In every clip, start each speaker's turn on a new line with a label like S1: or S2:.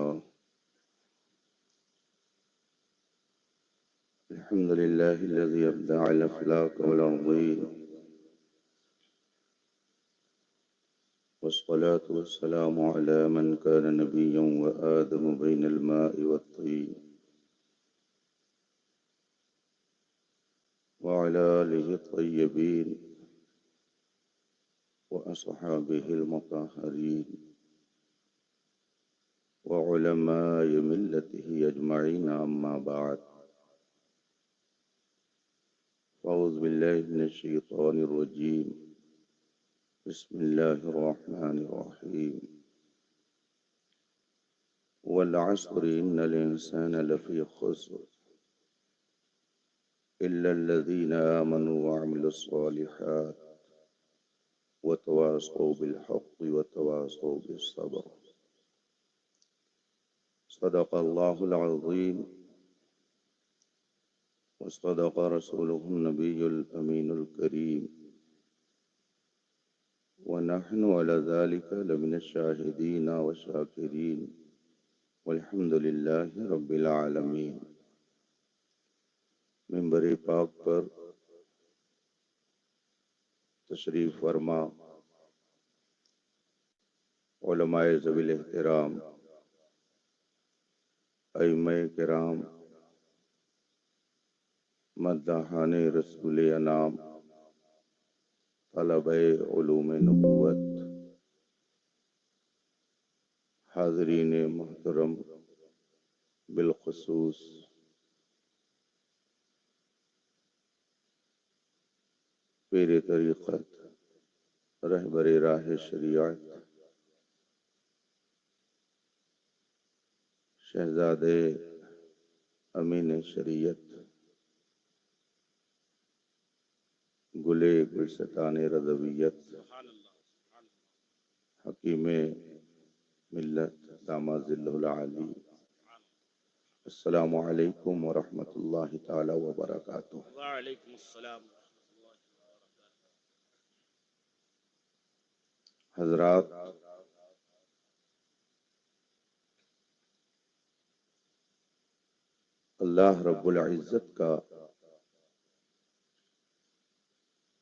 S1: لله. الحمد لله الذي أبدع الأفلاك والأرضين، والصلاة والسلام على من كان نبيا وآدم بين الماء والطين، وعلى آله الطيبين وأصحابه المطهرين وعلماء ملته أجمعين، أما بعد. أعوذ بالله من الشيطان الرجيم. بسم الله الرحمن الرحيم. والعصر إن الإنسان لفي خسر إلا الذين آمنوا وعملوا الصالحات وتواصوا بالحق وتواصوا بالصبر. صدق الله العظيم وصدق رسوله النبي الأمين الكريم، ونحن على ذلك لمن الشاهدين والشاكرين، والحمد لله رب العالمين. منبر پاک پر تشریف فرما علماء ذوی الاحترام، ائمہ کرام، مداحان رسول انام، طلبہ علوم نبوت، حاضرین محترم، بالخصوص پیر طریقت، رہبر راہ شریعت، شہزادے امین شریعت، گلے گلستان رضویت، حکیم ملت دامہ ظلہ العالی، السلام علیکم ورحمۃ اللہ تعالی وبرکاتہ۔
S2: وعلیکم السلام
S1: حضرات، اللہ رب العزت کا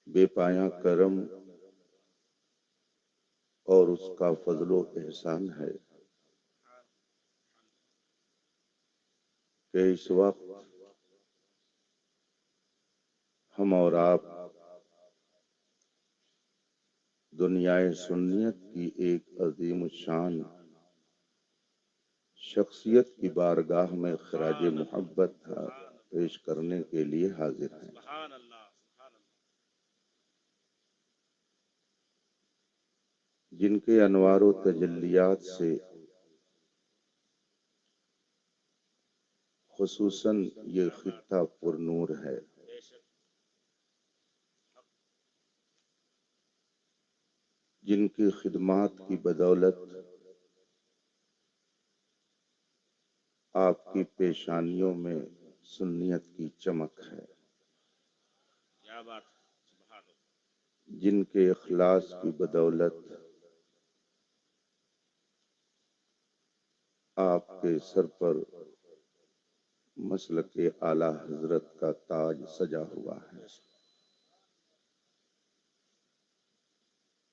S1: بے پایاں کرم اور اس کا فضل و احسان ہے کہ اس وقت ہم اور آپ دنیائے سنیت کی ایک عظیم الشان شخصیت کی بارگاہ میں خراج محبت پیش کرنے کے لیے حاضر ہیں۔
S2: سبحان اللہ، سبحان اللہ۔
S1: جن کے انوار و تجلیات سے خصوصاً یہ خطہ پر نور ہے،
S2: بے شک۔
S1: جن کی خدمات کی بدولت آپ کی پیشانیوں میں سنیت کی چمک ہے،
S2: کیا بات ہے، سبحان اللہ۔
S1: جن کے اخلاص کی بدولت آپ کے سر پر مسلک اعلیٰ حضرت کا تاج سجا ہوا ہے،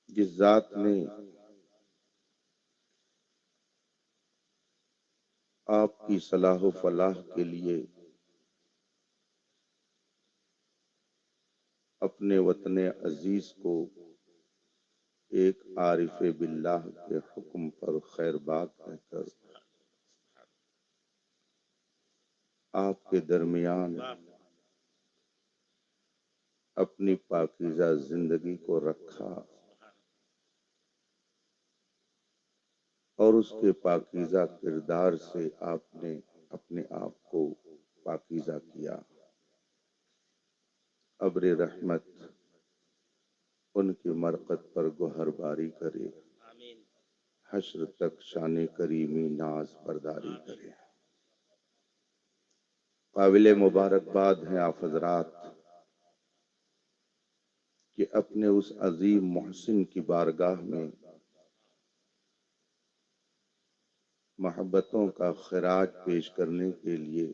S1: جس ذات نے آپ کی صلاح و فلاح کے لیے اپنے وطن عزیز کو ایک عارف باللہ کے حکم پر خیر بات کہہ کر آپ کے درمیان اپنی پاکیزہ زندگی کو رکھا اور اس کے پاکیزہ کردار سے آپ نے اپنے آپ کو پاکیزہ کیا۔ ابر رحمت ان کی مرقد پر گوہر باری کرے،
S2: آمین۔
S1: حشر تک شان کریمی ناز برداری کرے۔ قابل مبارکباد ہیں آپ حضرات کہ اپنے اس عظیم محسن کی بارگاہ میں محبتوں کا خراج پیش کرنے کے لیے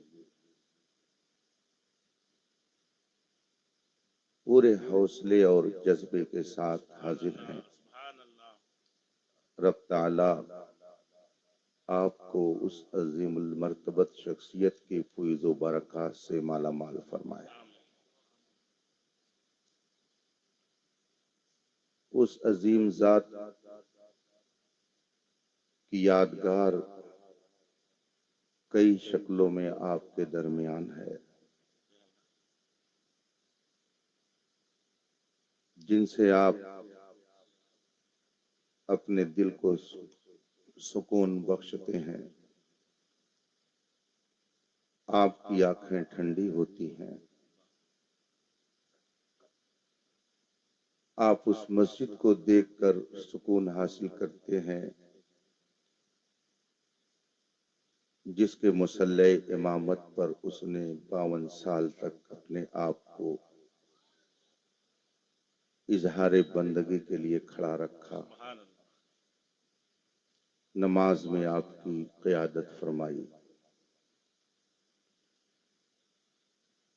S1: پورے حوصلے اور جذبے کے ساتھ حاضر ہیں۔
S2: سبحان اللہ
S1: رب تعالی آپ کو اس عظیم المرتبت شخصیت کی فیض و برکات سے مالا مال فرمائے۔ اس عظیم ذات کی یادگار کئی شکلوں میں آپ کے درمیان ہے، جن سے آپ اپنے دل کو سکون بخشتے ہیں۔ آپ کی آنکھیں ٹھنڈی ہوتی ہیں۔ آپ اس مسجد کو دیکھ کر سکون حاصل کرتے ہیں جس کے مصلی امامت پر اس نے 52 سال تک اپنے آپ کو اظہار بندگی کے لیے کھڑا رکھا۔
S2: سبحان اللہ
S1: نماز میں آپ کی قیادت فرمائی۔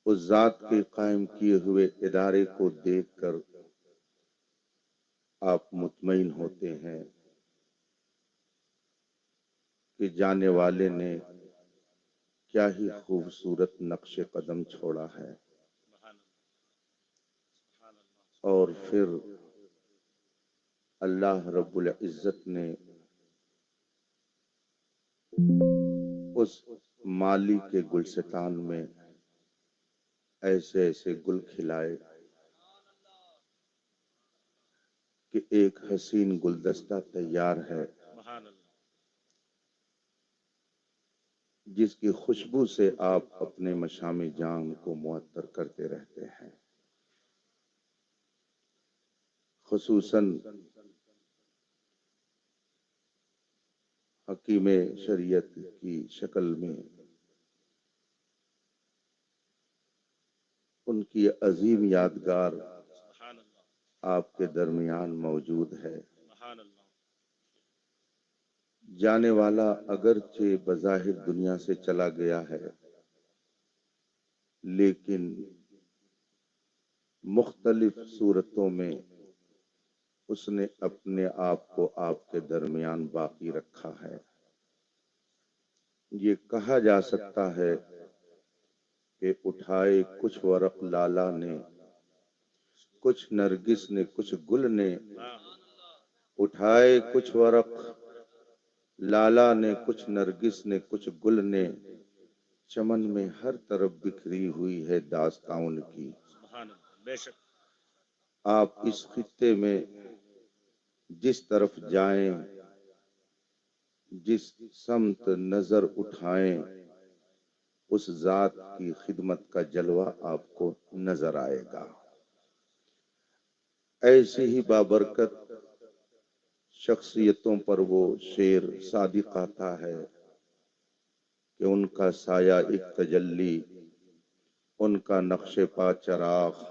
S1: اس ذات کے قائم کیے ہوئے ادارے کو دیکھ کر آپ مطمئن ہوتے ہیں کہ جانے والے نے کیا ہی خوبصورت نقش قدم چھوڑا ہے،
S2: سبحان اللہ
S1: اور پھر اللہ رب العزت نے اس مالی کے گلستان میں ایسے ایسے گل کھلائے کہ ایک حسین گلدستہ تیار ہے
S2: سبحان اللہ
S1: جس کی خوشبو سے آپ اپنے مشام جان کو معطر کرتے رہتے ہیں۔ خصوصاً حکیم شریعت کی شکل میں ان کی عظیم یادگار
S2: سبحان اللہ
S1: آپ کے درمیان موجود ہے۔
S2: سبحان اللہ
S1: جانے والا اگرچہ بظاہر دنیا سے چلا گیا ہے، لیکن مختلف صورتوں میں اس نے اپنے آپ کو آپ کے درمیان باقی رکھا ہے۔ یہ کہا جا سکتا ہے کہ اٹھائے کچھ ورق لالا نے، کچھ نرگس نے، کچھ گل نے، اٹھائے کچھ ورق لالا نے، کچھ نرگس نے، کچھ گل نے، چمن میں ہر طرف بکھری ہوئی ہے داستاں ان کی۔
S2: سبحان اللہ بے شک
S1: آپ اس خطے میں جس طرف جائیں، جس سمت نظر اٹھائیں، اس ذات کی خدمت کا جلوہ آپ کو نظر آئے گا۔ ایسی ہی بابرکت شخصیتوں پر وہ شعر صادق آتا ہے کہ ان کا سایہ ایک تجلی، ان کا نقش پا چراغ،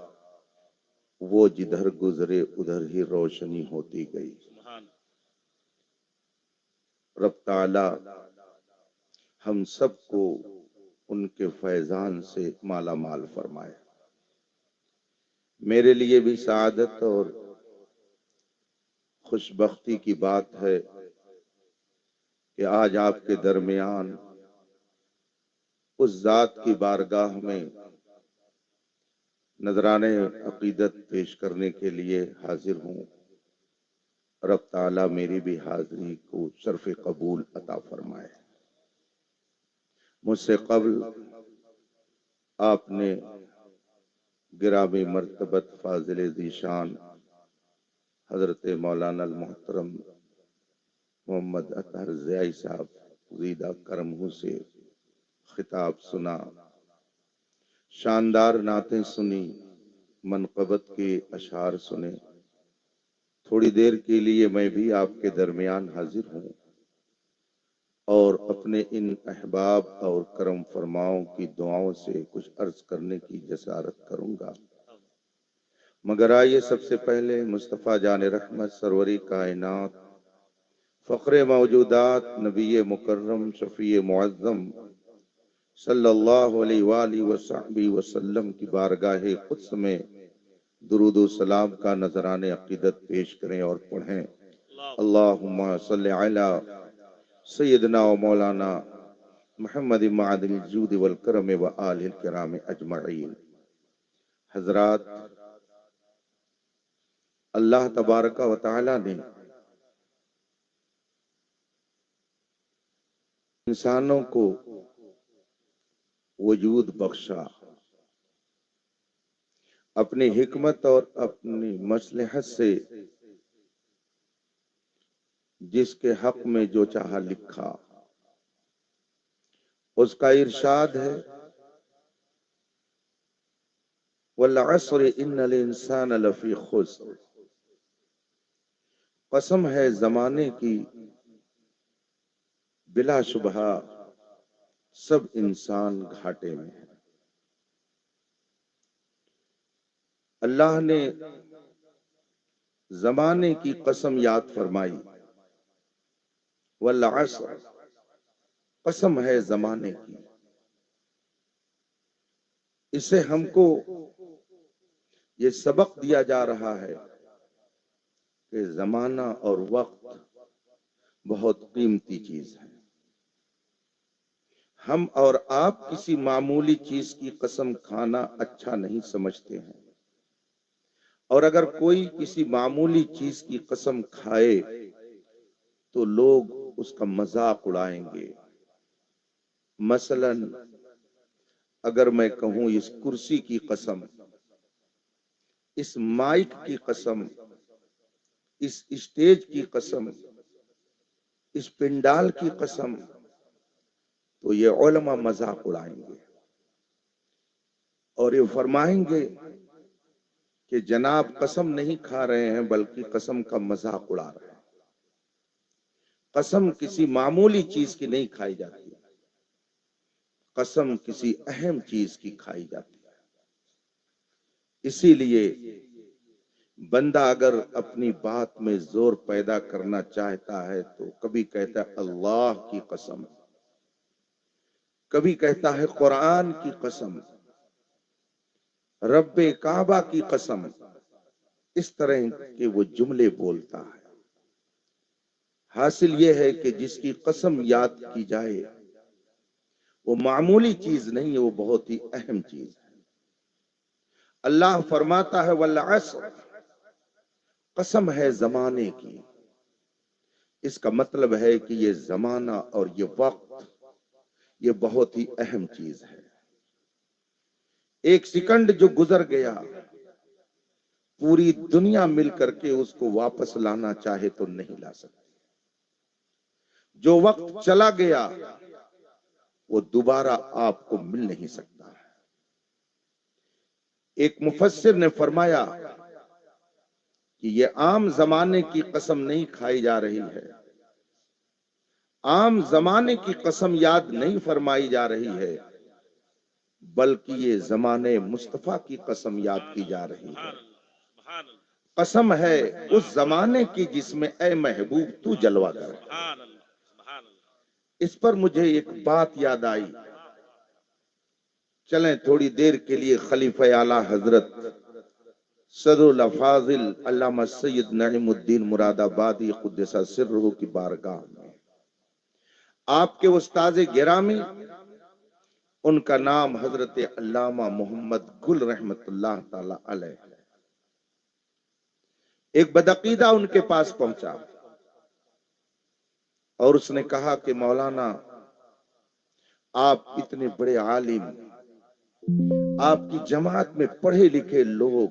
S1: وہ جدھر گزرے ادھر ہی روشنی ہوتی گئی۔
S2: سبحان
S1: رب تعالی ہم سب کو ان کے فیضان سے مالا مال فرمائے۔ میرے لیے بھی سعادت اور خوش بختی کی بات ہے کہ آج آپ کے درمیان اس ذات کی بارگاہ میں نذرانے عقیدت پیش کرنے کے لیے حاضر ہوں۔ رب تعالی میری بھی حاضری کو شرف قبول عطا فرمائے۔ مجھ سے قبل آپ نے گرامی مرتبت فاضل ذیشان حضرت مولانا المحترم محمد اطہر ضیائی صاحب زیدہ کرمہ سے خطاب سنا، شاندار نعتیں سنی، منقبت کے اشعار سنے۔ تھوڑی دیر کے لیے میں بھی آپ کے درمیان حاضر ہوں اور اپنے ان احباب اور کرم فرماؤں کی دعاؤں سے کچھ عرض کرنے کی جسارت کروں گا، مگر آئیے سب سے پہلے مصطفیٰ جان رحمت سروری کائنات فخر موجودات نبی مکرم شفیع معظم صلی اللہ علیہ وآلہ وصحبہ وسلم کی بارگاہ قدس میں درود و سلام کا نذران عقیدت پیش کریں اور پڑھیں۔ اللہم صلی علی سیدنا و مولانا محمد معدن الجود والکرم و آلہ الکرام اجمعین۔ حضرات، اللہ تبارک و تعالی نے انسانوں کو وجود بخشا، اپنی حکمت اور اپنی مصلحت سے جس کے حق میں جو چاہا لکھا۔ اس کا ارشاد ہے وَالْعَصْرِ إِنَّ الْإِنسَانَ لَفِي خُسْرٍ، قسم ہے زمانے کی، بلا شبہ سب انسان گھاٹے میں ہیں۔ اللہ نے زمانے کی قسم یاد فرمائی، والعصر، قسم ہے زمانے کی۔ اسے ہم کو یہ سبق دیا جا رہا ہے کہ زمانہ اور وقت بہت قیمتی چیز ہے۔ ہم اور آپ کسی معمولی چیز کی قسم کھانا اچھا نہیں سمجھتے ہیں، اور اگر کوئی کسی معمولی چیز کی قسم کھائے تو لوگ اس کا مذاق اڑائیں گے۔ مثلا اگر میں کہوں اس کرسی کی قسم، اس مائک کی قسم، اس اسٹیج کی قسم، اس پنڈال کی قسم، تو یہ علماء مذاق اڑائیں گے اور یہ فرمائیں گے کہ جناب قسم نہیں کھا رہے ہیں بلکہ قسم کا مذاق اڑا رہے ہیں۔ قسم کسی معمولی چیز کی نہیں کھائی جاتی، قسم کسی اہم چیز کی کھائی جاتی ہے۔ اسی لیے بندہ اگر اپنی بات میں زور پیدا کرنا چاہتا ہے تو کبھی کہتا ہے اللہ کی قسم، کبھی کہتا ہے قرآن کی قسم، رب کعبہ کی قسم، اس طرح کے وہ جملے بولتا ہے۔ حاصل یہ ہے کہ جس کی قسم یاد کی جائے وہ معمولی چیز نہیں ہے، وہ بہت ہی اہم چیز ہے۔ اللہ فرماتا ہے والعصر، قسم ہے زمانے کی۔ اس کا مطلب ہے کہ یہ زمانہ اور یہ وقت یہ بہت ہی اہم چیز ہے۔ ایک سیکنڈ جو گزر گیا، پوری دنیا مل کر کے اس کو واپس لانا چاہے تو نہیں لا سکتی۔ جو وقت چلا گیا وہ دوبارہ آپ کو مل نہیں سکتا۔ ایک مفسر نے فرمایا کہ یہ عام زمانے کی قسم نہیں کھائی جا رہی ہے، عام زمانے کی قسم یاد نہیں فرمائی جا رہی ہے، بلکہ یہ زمانے مصطفیٰ کی قسم یاد کی جا رہی ہے۔ قسم ہے اس زمانے کی جس میں اے محبوب تو جلوہ کر۔ اس پر مجھے ایک بات یاد آئی، چلیں تھوڑی دیر کے لیے خلیفہ اعلیٰ حضرت صدر الافاضل علامہ سید نعیم الدین مراد آبادی قدس سرہ کی بارگاہ میں۔ آپ کے استاذ گرامی، ان کا نام حضرت علامہ محمد گل رحمت اللہ تعالی علیہ ہے۔ ایک بدعقیدہ ان کے پاس پہنچا اور اس نے کہا کہ مولانا آپ اتنے بڑے عالم، آپ کی جماعت میں پڑھے لکھے لوگ،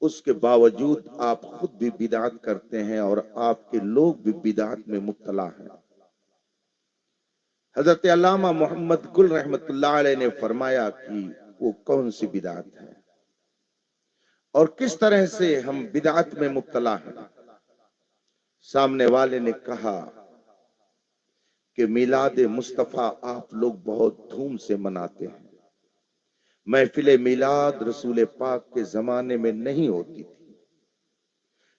S1: اس کے باوجود آپ خود بھی بدعت کرتے ہیں اور آپ کے لوگ بھی بدعت میں مبتلا ہیں۔ حضرت علامہ محمد گل رحمت اللہ علیہ نے فرمایا کہ وہ کون سی بدعت ہے اور کس طرح سے ہم بدعت میں مبتلا ہیں۔ سامنے والے نے کہا کہ میلاد مصطفیٰ آپ لوگ بہت دھوم سے مناتے ہیں، محفل میلاد رسول پاک کے زمانے میں نہیں ہوتی تھی،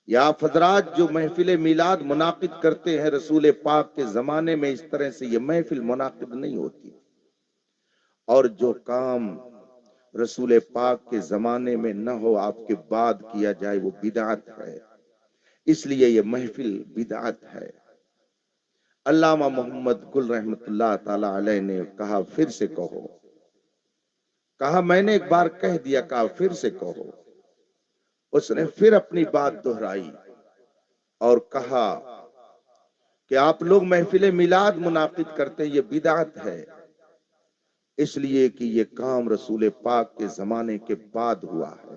S1: یا حضرات جو محفل میلاد منعقد کرتے ہیں رسول پاک کے زمانے میں اس طرح سے یہ محفل منعقد نہیں ہوتی، اور جو کام رسول پاک کے زمانے میں نہ ہو آپ کے بعد کیا جائے وہ بدعت ہے، اس لیے یہ محفل بدعت ہے۔ علامہ محمد گل رحمت اللہ تعالی علیہ نے کہا پھر سے کہو، کہا میں نے ایک بار کہہ دیا، کہا پھر سے کہو۔ اس نے پھر اپنی بات دہرائی اور کہا کہ آپ لوگ محفل میلاد منعقد کرتے یہ بدعت ہے، اس لیے کہ یہ کام رسول پاک کے زمانے کے بعد ہوا ہے،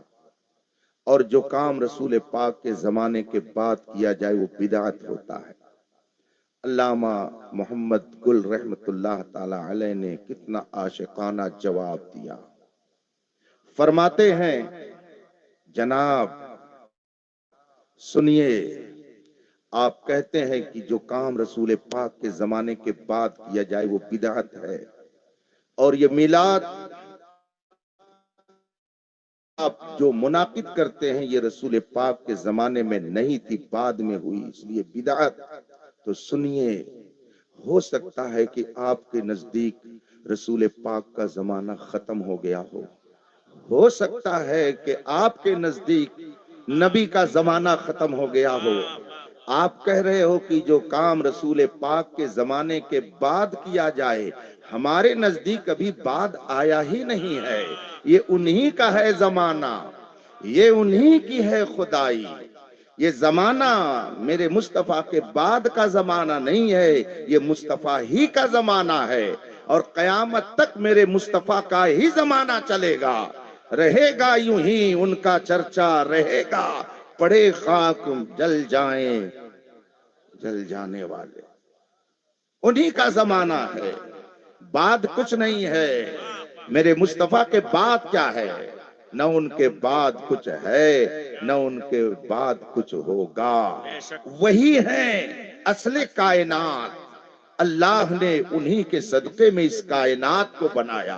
S1: اور جو کام رسول پاک کے زمانے کے بعد کیا جائے وہ بدعت ہوتا ہے۔ علامہ محمد گل رحمت اللہ تعالی علیہ نے کتنا عاشقانہ جواب دیا، فرماتے ہیں جناب سنیے، آپ کہتے ہیں کہ جو کام رسول پاک کے زمانے کے بعد کیا جائے وہ بدعت ہے، اور یہ میلاد آپ جو منعقد کرتے ہیں یہ رسول پاک کے زمانے میں نہیں تھی، بعد میں ہوئی، اس لیے بدعت۔ تو سنیے، ہو سکتا ہے کہ آپ کے نزدیک رسول پاک کا زمانہ ختم ہو گیا ہو سکتا ہے کہ آپ کے نزدیک نبی کا زمانہ ختم ہو گیا ہو، آپ کہہ رہے ہو کہ جو کام رسول پاک کے زمانے کے بعد کیا جائے ہمارے نزدیک ابھی بعد آیا ہی نہیں ہے، یہ انہی کا ہے زمانہ، یہ انہی کی ہے خدائی، یہ زمانہ میرے مصطفیٰ کے بعد کا زمانہ نہیں ہے، یہ مصطفیٰ ہی کا زمانہ ہے، اور قیامت تک میرے مصطفیٰ کا ہی زمانہ چلے گا، رہے گا یوں ہی ان کا چرچا رہے گا، پڑے خاک جل جائیں جل جانے والے، انہی کا زمانہ ہے، بعد کچھ نہیں ہے، میرے مصطفیٰ کے بعد کیا ہے؟ نہ ان کے بعد کچھ ہے، نہ ان کے بعد کچھ ہوگا، وہی ہیں اصل کائنات، اللہ نے انہی کے صدقے میں اس کائنات کو بنایا۔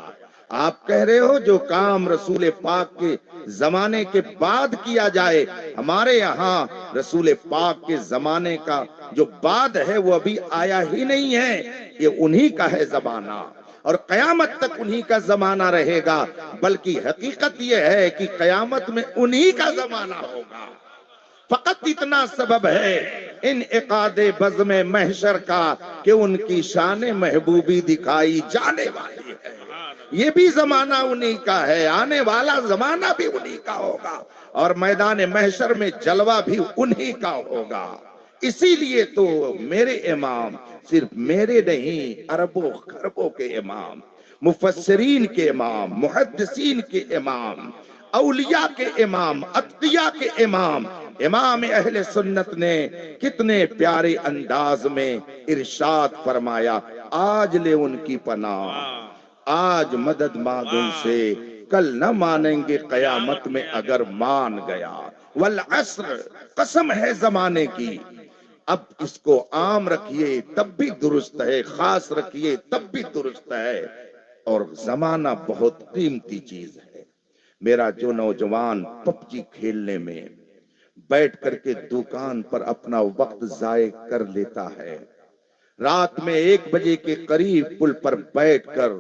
S1: آپ کہہ رہے ہو جو کام رسول پاک کے زمانے کے بعد کیا جائے، ہمارے یہاں رسول پاک کے زمانے کا جو بعد ہے وہ ابھی آیا ہی نہیں ہے، یہ انہی کا ہے زمانہ، اور قیامت تک انہی کا زمانہ رہے گا، بلکہ حقیقت یہ ہے کہ قیامت میں انہی کا زمانہ ہوگا۔ فقط اتنا سبب ہے انعقاد بزم محشر کا کہ ان کی شان محبوبی دکھائی جانے والی ہے، یہ بھی زمانہ انہی کا ہے، آنے والا زمانہ بھی انہی کا ہوگا، اور میدان محشر میں جلوہ بھی انہی کا ہوگا۔ اسی لیے تو میرے امام صرف میرے نہیں، اربوں خربوں کے امام، مفسرین کے امام، محدثین کے امام، اولیاء کے امام، اتقیاء کے امام، امام اہل سنت نے کتنے پیارے انداز میں ارشاد فرمایا، آج لے ان کی پناہ، آج مدد مانگ ان سے، کل نہ مانیں گے قیامت میں اگر مان گیا، والعصر قسم ہے زمانے کی، اب اس کو عام رکھیے تب بھی درست ہے، خاص رکھیے تب بھی درست ہے، اور زمانہ بہت قیمتی چیز ہے۔ میرا جو نوجوان پب جی کھیلنے میں بیٹھ کر کے دکان پر اپنا وقت ضائع کر لیتا ہے، رات میں 1 بجے کے قریب پل پر بیٹھ کر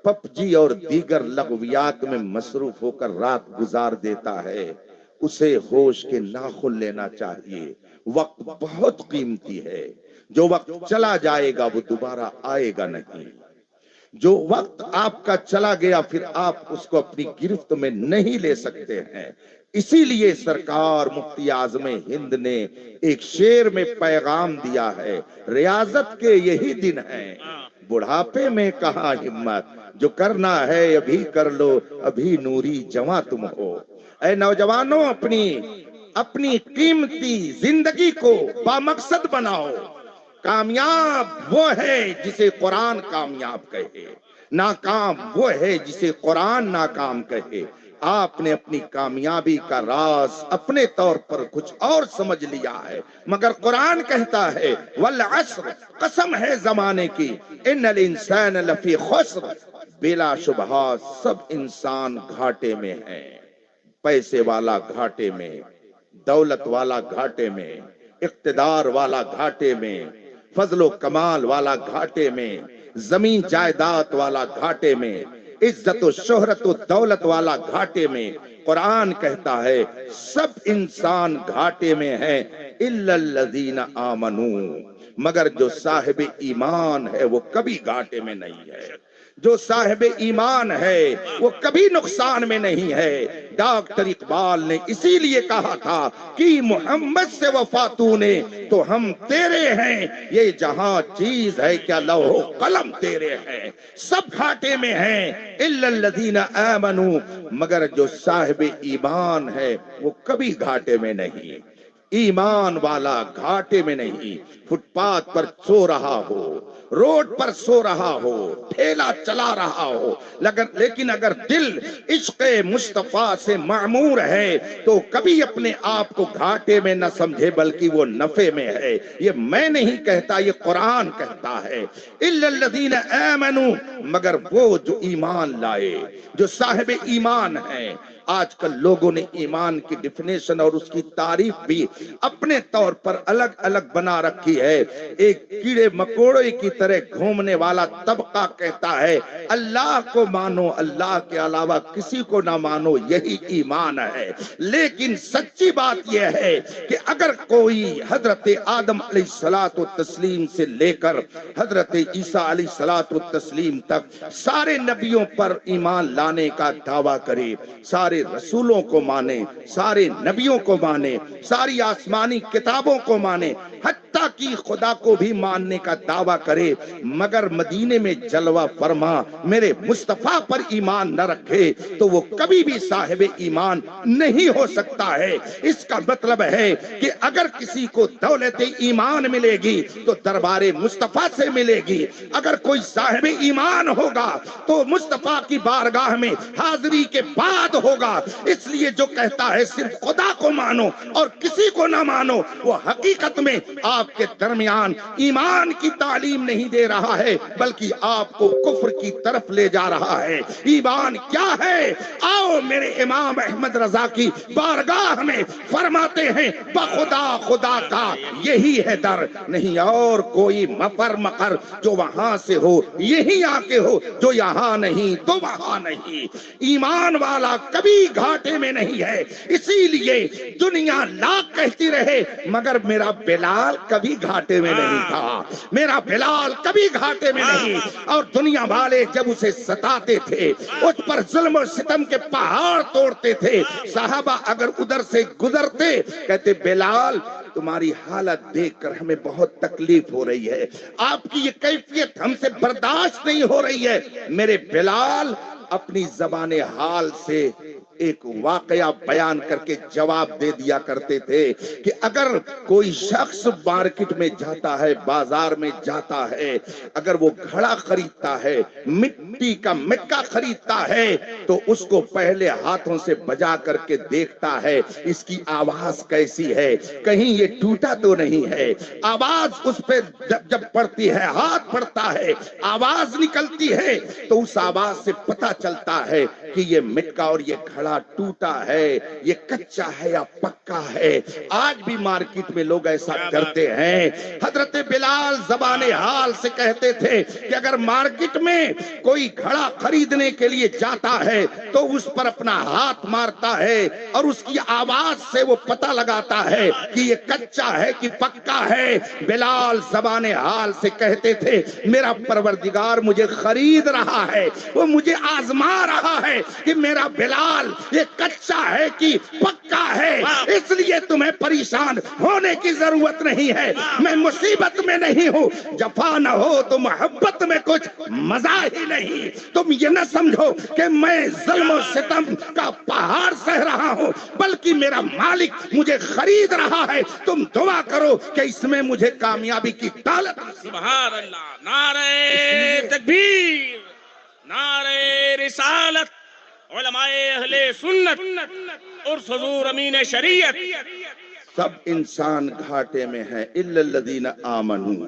S1: پب جی اور دیگر لغویات میں مصروف ہو کر رات گزار دیتا ہے، اسے ہوش کے ناخن لینا چاہیے، وقت بہت قیمتی ہے، جو وقت چلا جائے گا وہ دوبارہ آئے گا نہیں، جو وقت آپ کا چلا گیا پھر آپ اس کو اپنی گرفت میں نہیں لے سکتے ہیں۔ اسی لیے سرکار مفتی اعظم ہند نے ایک شعر میں پیغام دیا ہے، ریاضت کے یہی دن ہیں، بڑھاپے میں کہاں ہمت، جو کرنا ہے ابھی کر لو، ابھی نوری جواں تم ہو۔ اے نوجوانوں، اپنی قیمتی زندگی کو بامقصد بناؤ، کامیاب وہ ہے جسے قرآن کامیاب کہے، ناکام وہ ہے جسے قرآن ناکام کہے۔ آپ نے اپنی کامیابی کا راز اپنے طور پر کچھ اور سمجھ لیا ہے، مگر قرآن کہتا ہے والعصر قسم ہے زمانے کی، ان الانسان لفی خسر، بلا شبہ سب انسان گھاٹے میں ہیں، پیسے والا گھاٹے میں، دولت والا گھاٹے میں، اقتدار والا گھاٹے میں، فضل و کمال والا گھاٹے میں، زمین جائیداد والا گھاٹے میں، عزت و شہرت و دولت والا گھاٹے میں، قرآن کہتا ہے سب انسان گھاٹے میں ہیں الا الذین آمنوا، مگر جو صاحب ایمان ہے وہ کبھی گھاٹے میں نہیں ہے، جو صاحب ایمان ہے وہ کبھی نقصان میں نہیں ہے۔ ڈاکٹر اقبال نے اسی لیے کہا تھا کہ محمد سے وفاتوں نے تو ہم تیرے ہیں، یہ جہاں چیز ہے کیا لوح و قلم تیرے ہیں، سب گھاٹے میں ہیں الا الذین آمنوا، مگر جو صاحب ایمان ہے وہ کبھی گھاٹے میں نہیں۔ ایمان والا گھاٹے میں نہیں، فٹ پاتھ پر سو رہا ہو، روڈ پر سو رہا ہو، ٹھیلا چلا رہا ہو، لیکن اگر دل عشق مصطفیٰ سے معمور ہے تو کبھی اپنے آپ کو گھاٹے میں نہ سمجھے بلکہ وہ نفع میں ہے۔ یہ میں نہیں کہتا، یہ قرآن کہتا ہے الا الذین آمنوا، مگر وہ جو ایمان لائے، جو صاحب ایمان ہیں۔ آج کل لوگوں نے ایمان کی ڈیفینیشن اور اس کی تعریف بھی اپنے طور پر الگ الگ بنا رکھی ہے۔ ایک کیڑے مکوڑے کی طرح گھومنے والا طبقہ کہتا ہے اللہ کو مانو، اللہ کے علاوہ کسی کو نہ مانو، یہی ایمان ہے۔ لیکن سچی بات یہ ہے کہ اگر کوئی حضرت آدم علیہ السلام سے لے کر حضرت عیسیٰ علیہ السلام تک سارے نبیوں پر ایمان لانے کا دعویٰ کرے، سارے رسولوں کو مانے، سارے نبیوں کو مانے، ساری آسمانی کتابوں کو مانے، حتیٰ کہ خدا کو بھی ماننے کا دعویٰ کرے، مگر مدینے میں جلوہ فرما میرے مصطفیٰ پر ایمان نہ رکھے تو وہ کبھی بھی صاحب ایمان نہیں ہو سکتا ہے۔ اس کا مطلب ہے کہ اگر کسی کو دولت ایمان ملے گی تو دربار مصطفیٰ سے ملے گی، اگر کوئی صاحب ایمان ہوگا تو مصطفیٰ کی بارگاہ میں حاضری کے بعد ہوگا۔ اس لیے جو کہتا ہے صرف خدا کو مانو اور کسی کو نہ مانو، وہ حقیقت میں آپ کے درمیان ایمان کی تعلیم نہیں دے رہا ہے بلکہ آپ کو کفر کی طرف لے جا رہا ہے۔ ایمان کیا ہے؟ آؤ میرے امام احمد رضا کی بارگاہ میں، فرماتے ہیں بخدا خدا کا یہی ہے در، نہیں اور کوئی مفر مقر جو وہاں سے ہو یہی آ کے ہو، جو یہاں نہیں تو وہاں نہیں۔ ایمان والا کبھی گھاٹے میں نہیں ہے، اسی لیے دنیا لاکھ کہتی رہے مگر میرا بلال کبھی گھاٹے میں نہیں تھا، میرا بلال کبھی گھاٹے میں نہیں۔ اور دنیا والے جب اسے ستاتے تھے، اس پر ظلم و ستم کے پہاڑ توڑتے تھے، صحابہ اگر ادھر سے گزرتے کہتے بلال تمہاری حالت دیکھ کر ہمیں بہت تکلیف ہو رہی ہے، آپ کی یہ کیفیت ہم سے برداشت نہیں ہو رہی ہے۔ میرے بلال اپنی زبان حال سے ایک واقعہ بیان کر کے جواب دے دیا کرتے تھے کہ اگر کوئی شخص مارکیٹ میں جاتا ہے، بازار میں جاتا ہے، اگر وہ گھڑا خریدتا ہے، مٹی کا مٹکا خریدتا ہے تو اس کو پہلے ہاتھوں سے بجا کر کے دیکھتا ہے اس کی آواز کیسی ہے، کہیں یہ ٹوٹا تو نہیں ہے۔ آواز اس پہ جب پڑتی ہے، ہاتھ پڑتا ہے، آواز نکلتی ہے تو اس آواز سے پتہ چلتا ہے کہ یہ مٹکا اور یہ گھڑا ٹوٹا ہے، یہ کچا ہے یا پکا ہے۔ آج بھی مارکیٹ میں لوگ ایسا کرتے ہیں۔ حضرت بلال زبان حال سے کہتے تھے کہ اگر مارکیٹ میں کوئی گھڑا خریدنے کے لیے جاتا ہے تو اس پر اپنا ہاتھ مارتا ہے اور اس کی آواز سے وہ پتہ لگاتا ہے کہ یہ کچا ہے کہ پکا ہے۔ بلال زبان حال سے کہتے تھے میرا پروردگار مجھے خرید رہا ہے، وہ مجھے آزما رہا ہے کہ میرا بلال یہ کچا ہے کہ پکا ہے، اس لیے تمہیں پریشان ہونے کی ضرورت نہیں ہے، میں مصیبت میں نہیں ہوں۔ جفا نہ ہو تو محبت میں کچھ مزہ ہی نہیں۔ تم یہ نہ سمجھو کہ میں ظلم و ستم کا پہاڑ سہ رہا ہوں بلکہ میرا مالک مجھے خرید رہا ہے۔ تم دعا کرو کہ اس میں مجھے کامیابی کی دولت۔
S2: سبحان اللہ، نعرہ تکبیر، نعرہ رسالت، علماء اہل سنت اور حضور امین شریعت۔
S1: سب انسان گھاٹے میں ہیں الا الذین آمنوا،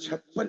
S1: 56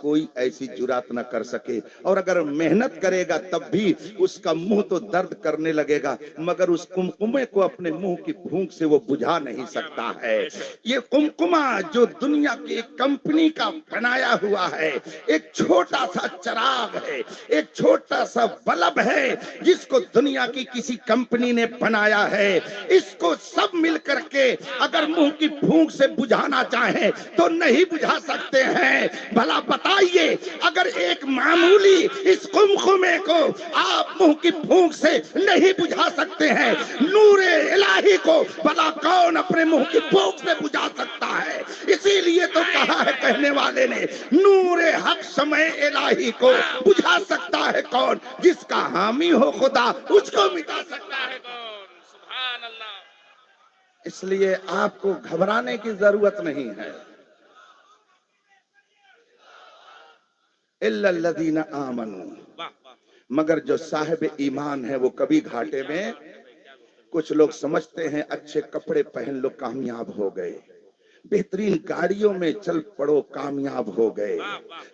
S1: کوئی ایسی جرات نہ کر سکے، اور اگر محنت کرے گا تب بھی اس کا منہ تو درد کرنے لگے گا، مگر اس قمقمے کو اپنے منہ کی بھوک سے وہ بجھا نہیں سکتا ہے۔ یہ قمقمہ جو دنیا کی ایک کمپنی کا بنایا ہوا ہے، ایک چھوٹا سا چراغ ہے، ایک چھوٹا سا بلب ہے جس کو دنیا کی کسی کمپنی نے بنایا ہے، اس کو سب مل کر کے اگر منہ کی بھوک سے بجھانا چاہیں تو نہیں بجھا سکتے ہیں۔ بھلا بتائیے اگر ایک معمولی اس قمقمے کو آپ منہ کی بھوک سے نہیں بجھا سکتے ہیں، نور الہی کو بھلا کون اپنے منہ کی بھوک سے بجھا سکتا ہے؟ اسی لیے تو کہا ہے کہنے والے نے، نور حق شمع الہی کو بجھا سکتا ہے کون؟ جس کا حامی ہو خدا اس کو مٹا سکتا ہے کون؟
S2: سبحان اللہ۔
S1: اس لیے آپ کو گھبرانے کی ضرورت نہیں ہے۔ الا الذین آمنوا، مگر جو صاحب ایمان ہے وہ کبھی گھاٹے میں، کچھ لوگ سمجھتے ہیں اچھے کپڑے پہن لو کامیاب ہو گئے، بہترین گاڑیوں میں چل پڑو کامیاب ہو گئے،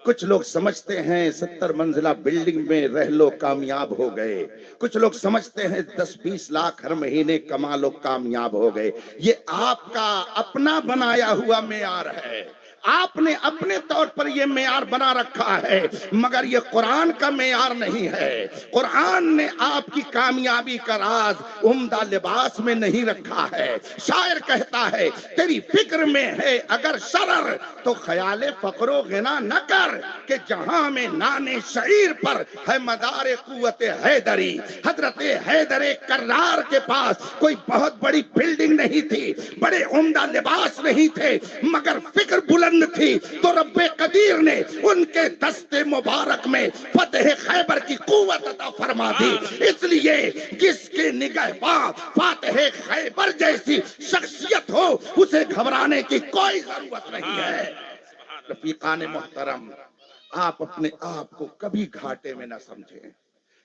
S1: کچھ لوگ سمجھتے ہیں 70 منزلہ بلڈنگ میں رہ لو کامیاب ہو گئے، کچھ لوگ سمجھتے ہیں 10-20 لاکھ ہر مہینے کما لو کامیاب ہو گئے۔ یہ آپ کا اپنا بنایا ہوا معیار ہے، آپ نے اپنے طور پر یہ معیار بنا رکھا ہے، مگر یہ قرآن کا معیار نہیں ہے۔ قرآن نے آپ کی کامیابی کا راز عمدہ لباس میں نہیں رکھا ہے۔ شاعر کہتا ہے تیری فکر میں ہے اگر شرر تو خیال فقر و غنا نہ کر، کہ جہاں میں نانے شعیر پر ہے مدار قوت حیدری۔ حضرت حیدر کرار کے پاس کوئی بہت بڑی بلڈنگ نہیں تھی، بڑے عمدہ لباس نہیں تھے، مگر فکر بلند تھی، تو رب قدیر نے ان کے دست مبارک میں فتح خیبر کی قوت عطا فرما دی۔ اس لیے جس کے نگہباں فاتح خیبر جیسی شخصیت ہو اسے گھبرانے کی کوئی ضرورت نہیں ہے۔ رفیقان محترم، آپ اپنے آپ کو کبھی گھاٹے میں نہ سمجھیں۔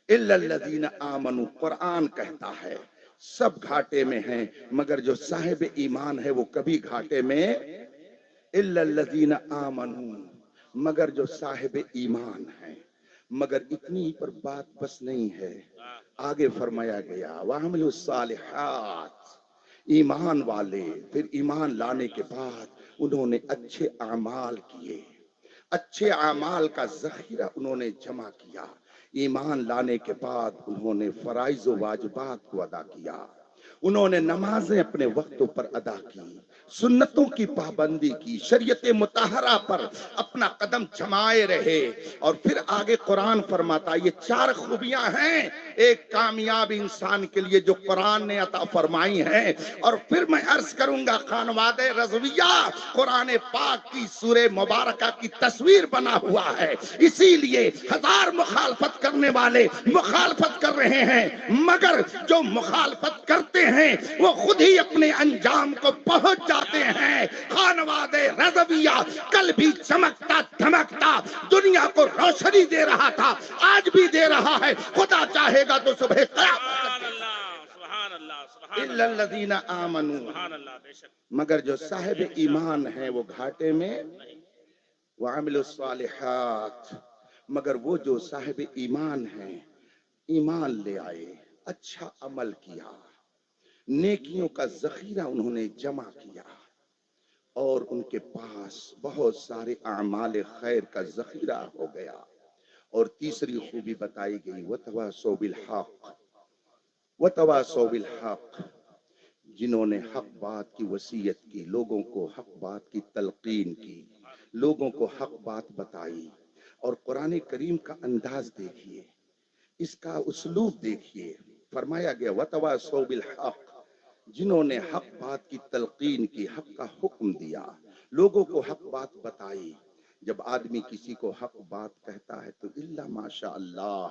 S1: الا الذین آمنوا، قرآن کہتا ہے سب گھاٹے میں ہیں، مگر جو صاحب ایمان ہے وہ کبھی گھاٹے میں، الا الذین آمنوا، مگر جو صاحب ایمان ہیں۔ مگر اتنی پر بات بس نہیں ہے، آگے فرمایا گیا وَعَمِلُوا الصَّالِحَاتِ، ایمان والے پھر ایمان لانے کے بعد انہوں نے اچھے اعمال کیے، اچھے اعمال کا ذخیرہ انہوں نے جمع کیا۔ ایمان لانے کے بعد انہوں نے فرائض و واجبات کو ادا کیا، انہوں نے نمازیں اپنے وقتوں پر ادا کی، سنتوں کی پابندی کی، شریعت مطہرہ پر اپنا قدم جمائے رہے۔ اور پھر آگے قرآن فرماتا یہ 4 خوبیاں ہیں ایک کامیاب انسان کے لیے جو قرآن نے عطا فرمائی ہیں۔ اور پھر میں عرض کروں گا خانواد رضویہ قرآن پاک کی سورہ مبارکہ کی تصویر بنا ہوا ہے، اسی لیے 1000 مخالفت کرنے والے مخالفت کر رہے ہیں، مگر جو مخالفت کرتے ہیں وہ خود ہی اپنے انجام کو پہنچ جاتے ہیں۔ خانواد رضویہ کل بھی چمکتا دھمکتا دنیا کو روشنی دے رہا تھا، آج بھی دے رہا ہے، خدا چاہے گا تو صبح قیامت الا الذین آمنوا، مگر جو صاحب ایمان ہیں وہ گھاٹے میں، وعملوا الصالحات، مگر وہ جو صاحب ایمان ہیں ایمان لے آئے، اچھا عمل کیا، نیکیوں کا ذخیرہ انہوں نے جمع کیا، اور ان کے پاس بہت سارے اعمال خیر کا ذخیرہ ہو گیا۔ اور تیسری خوبی بتائی گئی وَتَوَاصَوْا بِالْحَقِّ، وَتَوَاصَوْا بِالْحَقِّ، جنہوں نے حق بات کی وصیت کی، لوگوں کو حق بات کی تلقین کی، لوگوں کو حق بات بتائی۔ اور قرآن کریم کا انداز دیکھیے، اس کا اسلوب دیکھیے، فرمایا گیا وَتَوَاصَوْا بِالْحَقِّ، جنہوں نے حق بات کی تلقین کی، حق کا حکم دیا، لوگوں کو حق بات بتائی۔ جب آدمی کسی کو حق بات کہتا ہے تو الا ماشاء اللہ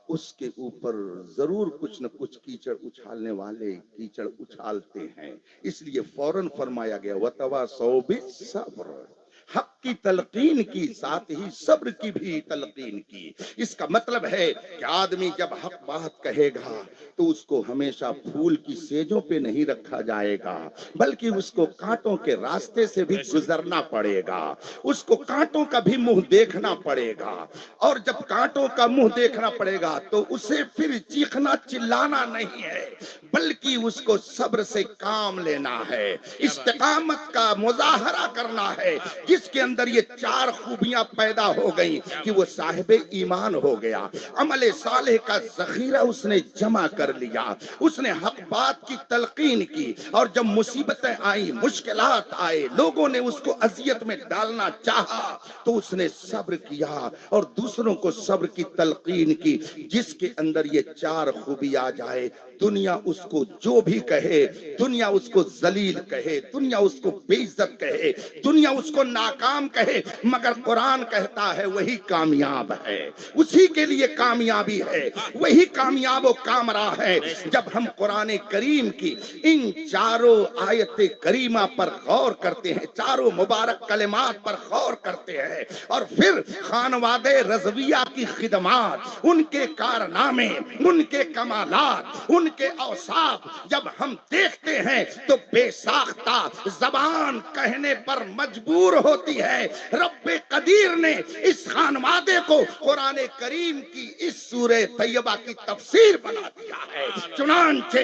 S1: اس کے اوپر ضرور کچھ نہ کچھ کیچڑ اچھالنے والے کیچڑ اچھالتے ہیں، اس لیے فوراً فرمایا گیا وَتَوَاصَوْا بِالصَّبْرِ، حق کی تلقین کی، ساتھ ہی صبر کی بھی تلقین کی۔ اس کا مطلب ہے کہ آدمی جب حق بات کہے گا تو اس کو ہمیشہ پھول کی سیجوں پہ نہیں رکھا جائے گا، بلکہ اس کو کانٹوں کے راستے سے بھی گزرنا پڑے گا، اس کو کانٹوں کا بھی منہ دیکھنا پڑے گا، اور جب کانٹوں کا منہ دیکھنا پڑے گا تو اسے پھر چیخنا چلانا نہیں ہے، بلکہ اس کو صبر سے کام لینا ہے، استقامت کا مظاہرہ کرنا ہے، جس کے اندر یہ 4 خوبیاں پیدا ہو گئیں کہ وہ صاحب ایمان ہو گیا، عمل صالح کا ذخیرہ اس نے جمع کر لیا، اس نے حق بات کی تلقین کی، اور جب مصیبتیں آئیں، مشکلات آئے، لوگوں نے اس کو اذیت میں ڈالنا چاہا تو اس نے صبر کیا اور دوسروں کو صبر کی تلقین کی، جس کے اندر یہ 4 خوبی آ جائے، دنیا اس کو جو بھی کہے، دنیا اس کو ذلیل کہے، دنیا اس کو بے عزت کہے، دنیا اس کو ناکام کہے، مگر قرآن کہتا ہے وہی کامیاب ہے، اسی کے لیے کامیابی ہے، وہی کامیاب و کامراں ہے۔ جب ہم قرآن کریم کی ان 4 آیت کریمہ پر غور کرتے ہیں، 4 مبارک کلمات پر غور کرتے ہیں، اور پھر خانواد رضویہ کی خدمات، ان کے کارنامے، ان کے کمالات، ان کے اوصاف جب ہم دیکھتے ہیں تو بے ساختہ زبان کہنے پر مجبور ہوتی ہے، رب قدیر نے اس خانوادے کو قرآن کریم کی اس سورہ طیبہ کی تفسیر بنا دیا ہے۔ چنانچہ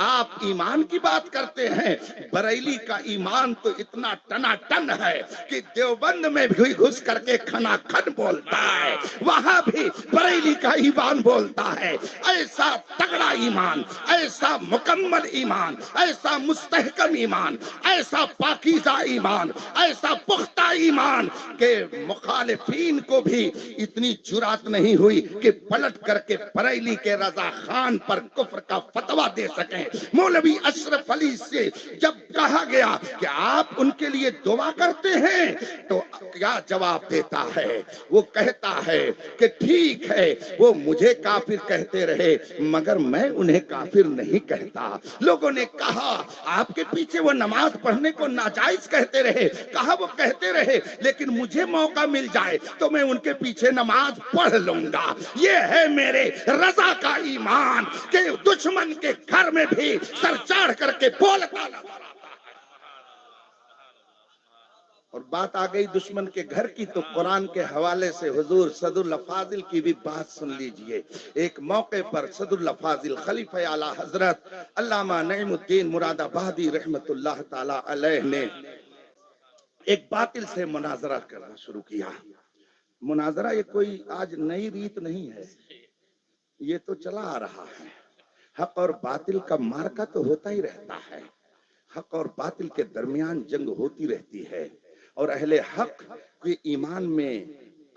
S1: آپ ایمان کی بات کرتے ہیں، بریلی کا ایمان تو اتنا ٹنا ٹن ہے کہ دیوبند میں بھی گھس کر کے کھنا کھن بولتا ہے، وہاں بھی بریلی کا ایمان بولتا ہے۔ ایسا تگڑا ایمان، ایسا مکمل ایمان، ایسا مستحکم ایمان، ایسا پاکیزہ ایمان، ایسا پختہ ایمان کہ مخالفین کو بھی اتنی جرات نہیں ہوئی کہ پلٹ کر کے بریلی کے رضا خان پر کفر کا فتویٰ دے سکیں۔ مولوی اشرف علی سے جب کہا گیا کہ آپ ان کے لیے دعا کرتے ہیں تو کیا جواب دیتا ہے؟ وہ کہتا ہے کہ ٹھیک ہے، وہ مجھے کافر کہتے رہے مگر میں انہیں کافر نہیں کہتا۔ لوگوں نے کہا آپ کے پیچھے وہ نماز پڑھنے کو ناجائز کہتے رہے، کہا وہ کہتے رہے لیکن مجھے موقع مل جائے تو میں ان کے پیچھے نماز پڑھ لوں گا۔ یہ ہے میرے رضا کا ایمان کہ دشمن کے گھر میں بھی سر چاڑھ کر کے بولتا نظر آتا ہے۔ اور بات آ گئی دشمن کے گھر کی تو قرآن کے حوالے سے حضور صدر الافاضل کی بھی بات سن لیجئے۔ ایک موقع پر صدر الافاضل خلیفہ اعلیٰ حضرت علامہ نعیم الدین مراد آبادی رحمت اللہ تعالی علیہ نے ایک باطل سے مناظرہ کرنا شروع کیا۔ مناظرہ یہ کوئی آج نئی ریت نہیں ہے، یہ تو چلا آ رہا ہے۔ حق اور باطل کا مارکا تو ہوتا ہی رہتا ہے، حق اور باطل کے درمیان جنگ ہوتی رہتی ہے، اور اہل حق کے ایمان میں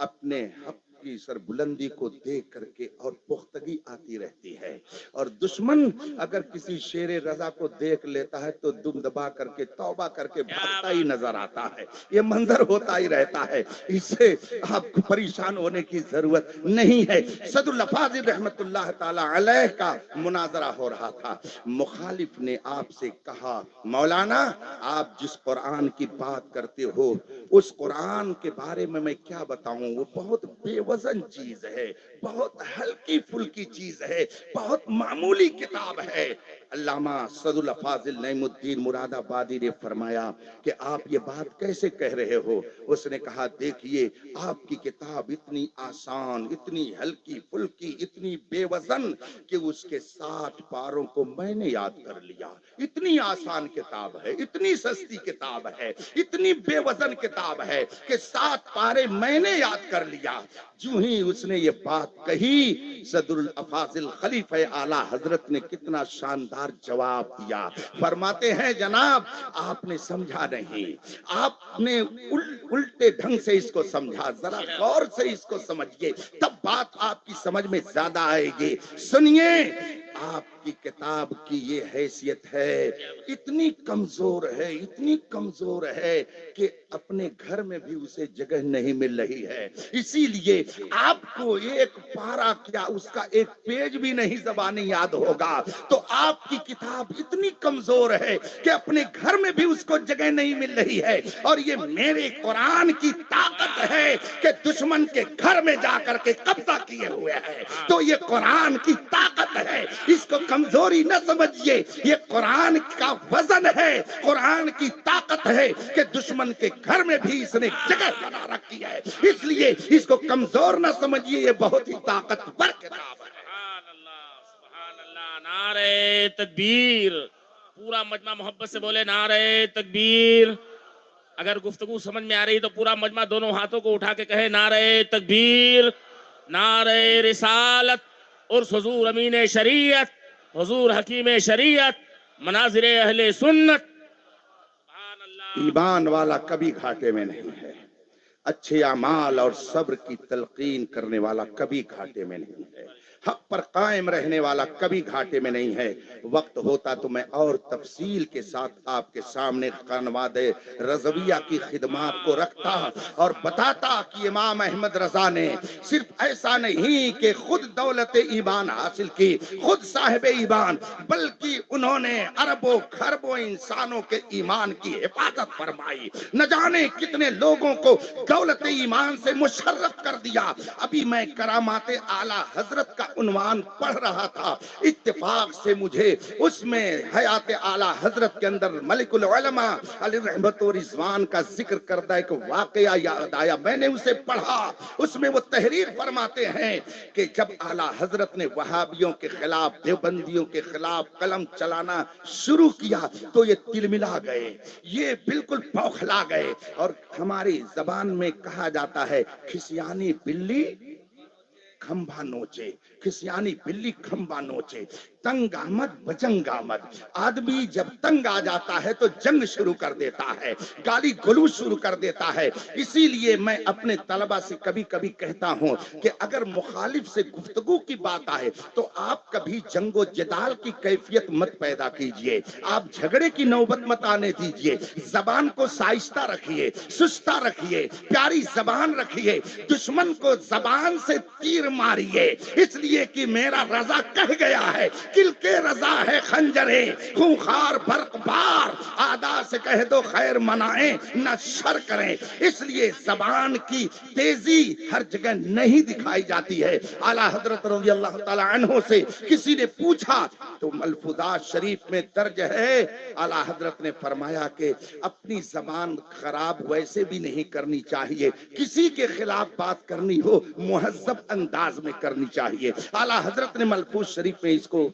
S1: اپنے حق کی سربلندی کو دیکھ کر کے اور پختگی آتی رہتی ہے، اور دشمن اگر کسی شیر رضا کو دیکھ لیتا ہے تو دم دبا کر کے توبہ کر کے بھاگتا ہی نظر آتا ہے۔ یہ منظر ہوتا ہی رہتا ہے، اس سے آپ کو پریشان ہونے کی ضرورت نہیں ہے۔ صدر الافاضل رحمت اللہ تعالی علیہ کا مناظرہ ہو رہا تھا، مخالف نے آپ سے کہا مولانا آپ جس قرآن کی بات کرتے ہو اس قرآن کے بارے میں کیا بتاؤں، وہ بہت بے وزن چیز ہے، بہت ہلکی پھلکی چیز ہے، بہت معمولی کتاب ہے۔ علامہ صدر الافاضل نعیم الدین مراد آبادی نے فرمایا کہ آپ یہ بات کیسے کہہ رہے ہو؟ اس نے کہا دیکھیے آپ کی کتاب اتنی آسان، اتنی ہلکی پھلکی، اتنی بے وزن کہ اس کے 60 پاروں کو میں نے یاد کر لیا۔ اتنی آسان کتاب ہے، اتنی سستی کتاب ہے، اتنی بے وزن کتاب ہے کہ 7 پارے میں نے یاد کر لیا۔ جو ہی اس نے یہ بات کہی صدر الافاضل خلیفہ اعلیٰ حضرت نے کتنا شاندار جواب دیا۔ فرماتے ہیں جناب آپ نے سمجھا نہیں، آپ نے الٹے ڈھنگ سے اس کو سمجھا، ذرا غور سے اس کو سمجھئے تب بات آپ کی سمجھ میں زیادہ آئے گی۔ سنیے آپ کی کتاب کی یہ حیثیت ہے، اتنی کمزور ہے، اتنی کمزور ہے کہ اپنے گھر میں بھی اسے جگہ نہیں مل رہی ہے، اسی لیے آپ کو ایک پارا کیا اس کا ایک پیج بھی نہیں زبانی یاد ہوگا، تو آپ کی کتاب اتنی کمزور ہے کہ اپنے گھر میں بھی اس کو جگہ نہیں مل رہی ہے، اور یہ میرے قرآن کی طاقت ہے کہ دشمن کے گھر میں جا کر کے قبضہ کیے ہوئے ہے، تو یہ قرآن کی طاقت ہے، اس کو کمزوری نہ سمجھیے، یہ قرآن کا وزن ہے، قرآن کی طاقت ہے کہ دشمن کے گھر میں بھی اس نے جگہ بنا رکھی ہے، اس لیے اس کو کمزور نہ سمجھیے، یہ بہت ہی طاقتور کتاب ہے۔
S2: سبحان اللہ، سبحان اللہ، نعرہ تکبیر، پورا مجمع محبت سے بولے نعرہ تکبیر۔ اگر گفتگو سمجھ میں آ رہی تو پورا مجمع دونوں ہاتھوں کو اٹھا کے کہے نعرہ تکبیر، نعرہ رسالت، اور حضور امین شریعت، حضور حکیم شریعت، مناظر اہل سنت۔ سبحان اللہ۔
S1: ایمان والا کبھی گھاٹے میں نہیں ہے، اچھے اعمال اور صبر کی تلقین کرنے والا کبھی گھاٹے میں نہیں ہے، حق پر قائم رہنے والا کبھی گھاٹے میں نہیں ہے۔ وقت ہوتا تو میں اور تفصیل کے ساتھ آپ کے سامنے قنواد رضویہ کی خدمات کو رکھتا اور بتاتا کہ امام احمد رضا نے صرف ایسا نہیں کہ خود دولت ایمان حاصل کی، خود صاحب ایمان، بلکہ انہوں نے اربوں خربوں انسانوں کے ایمان کی حفاظت فرمائی، نہ جانے کتنے لوگوں کو دولت ایمان سے مشرف کر دیا۔ ابھی میں کرامات اعلیٰ حضرت کا عنوان پڑھ رہا تھا، اتفاق سے مجھے اس میں حیات اعلیٰ حضرت کے اندر ملک العلماء علی رحمت و رضوان کا ذکر کردہ ایک واقعہ یاد آیا، میں نے اسے پڑھا۔ اس میں وہ تحریر فرماتے ہیں کہ جب اعلیٰ حضرت نے وہابیوں کے خلاف، دیوبندیوں کے خلاف قلم چلانا شروع کیا تو یہ تلملا گئے، یہ بالکل بوکھلا گئے، اور ہماری زبان میں کہا جاتا ہے کھسیانی بلی کھمبا نوچے، کھسیانی بلی کھمبا نوچے، تنگ آمد بجنگ آمد۔ آدمی جب تنگ آ جاتا ہے تو جنگ شروع کر دیتا ہے، گالی گلوچ شروع کر دیتا ہے۔ اسی لیے میں اپنے طلبہ سے کبھی کبھی کہتا ہوں کہ اگر مخالف سے گفتگو کی بات آئے تو آپ کبھی جنگ و جدال کی کیفیت مت پیدا کیجئے، آپ جھگڑے کی نوبت مت آنے دیجئے، زبان کو سائستہ رکھیے، سستہ رکھیے، پیاری زبان رکھیے، دشمن کو زبان سے تیر ماریے، اس لیے کہ میرا رضا کہہ گیا ہے، کل کے رضا ہے خنجریں خونخوار برق بار، آدھا سے کہہ دو خیر منائیں نہ شر کریں۔ اس لیے زبان کی تیزی ہر جگہ نہیں دکھائی جاتی ہے۔ اعلیٰ حضرت رضی اللہ تعالی عنہ سے کسی نے پوچھا تو ملفوظات شریف میں درج ہے، اعلیٰ حضرت نے فرمایا کہ اپنی زبان خراب ویسے بھی نہیں کرنی چاہیے، کسی کے خلاف بات کرنی ہو مہذب انداز میں کرنی چاہیے۔ اعلیٰ حضرت نے ملفوظ شریف میں اس کو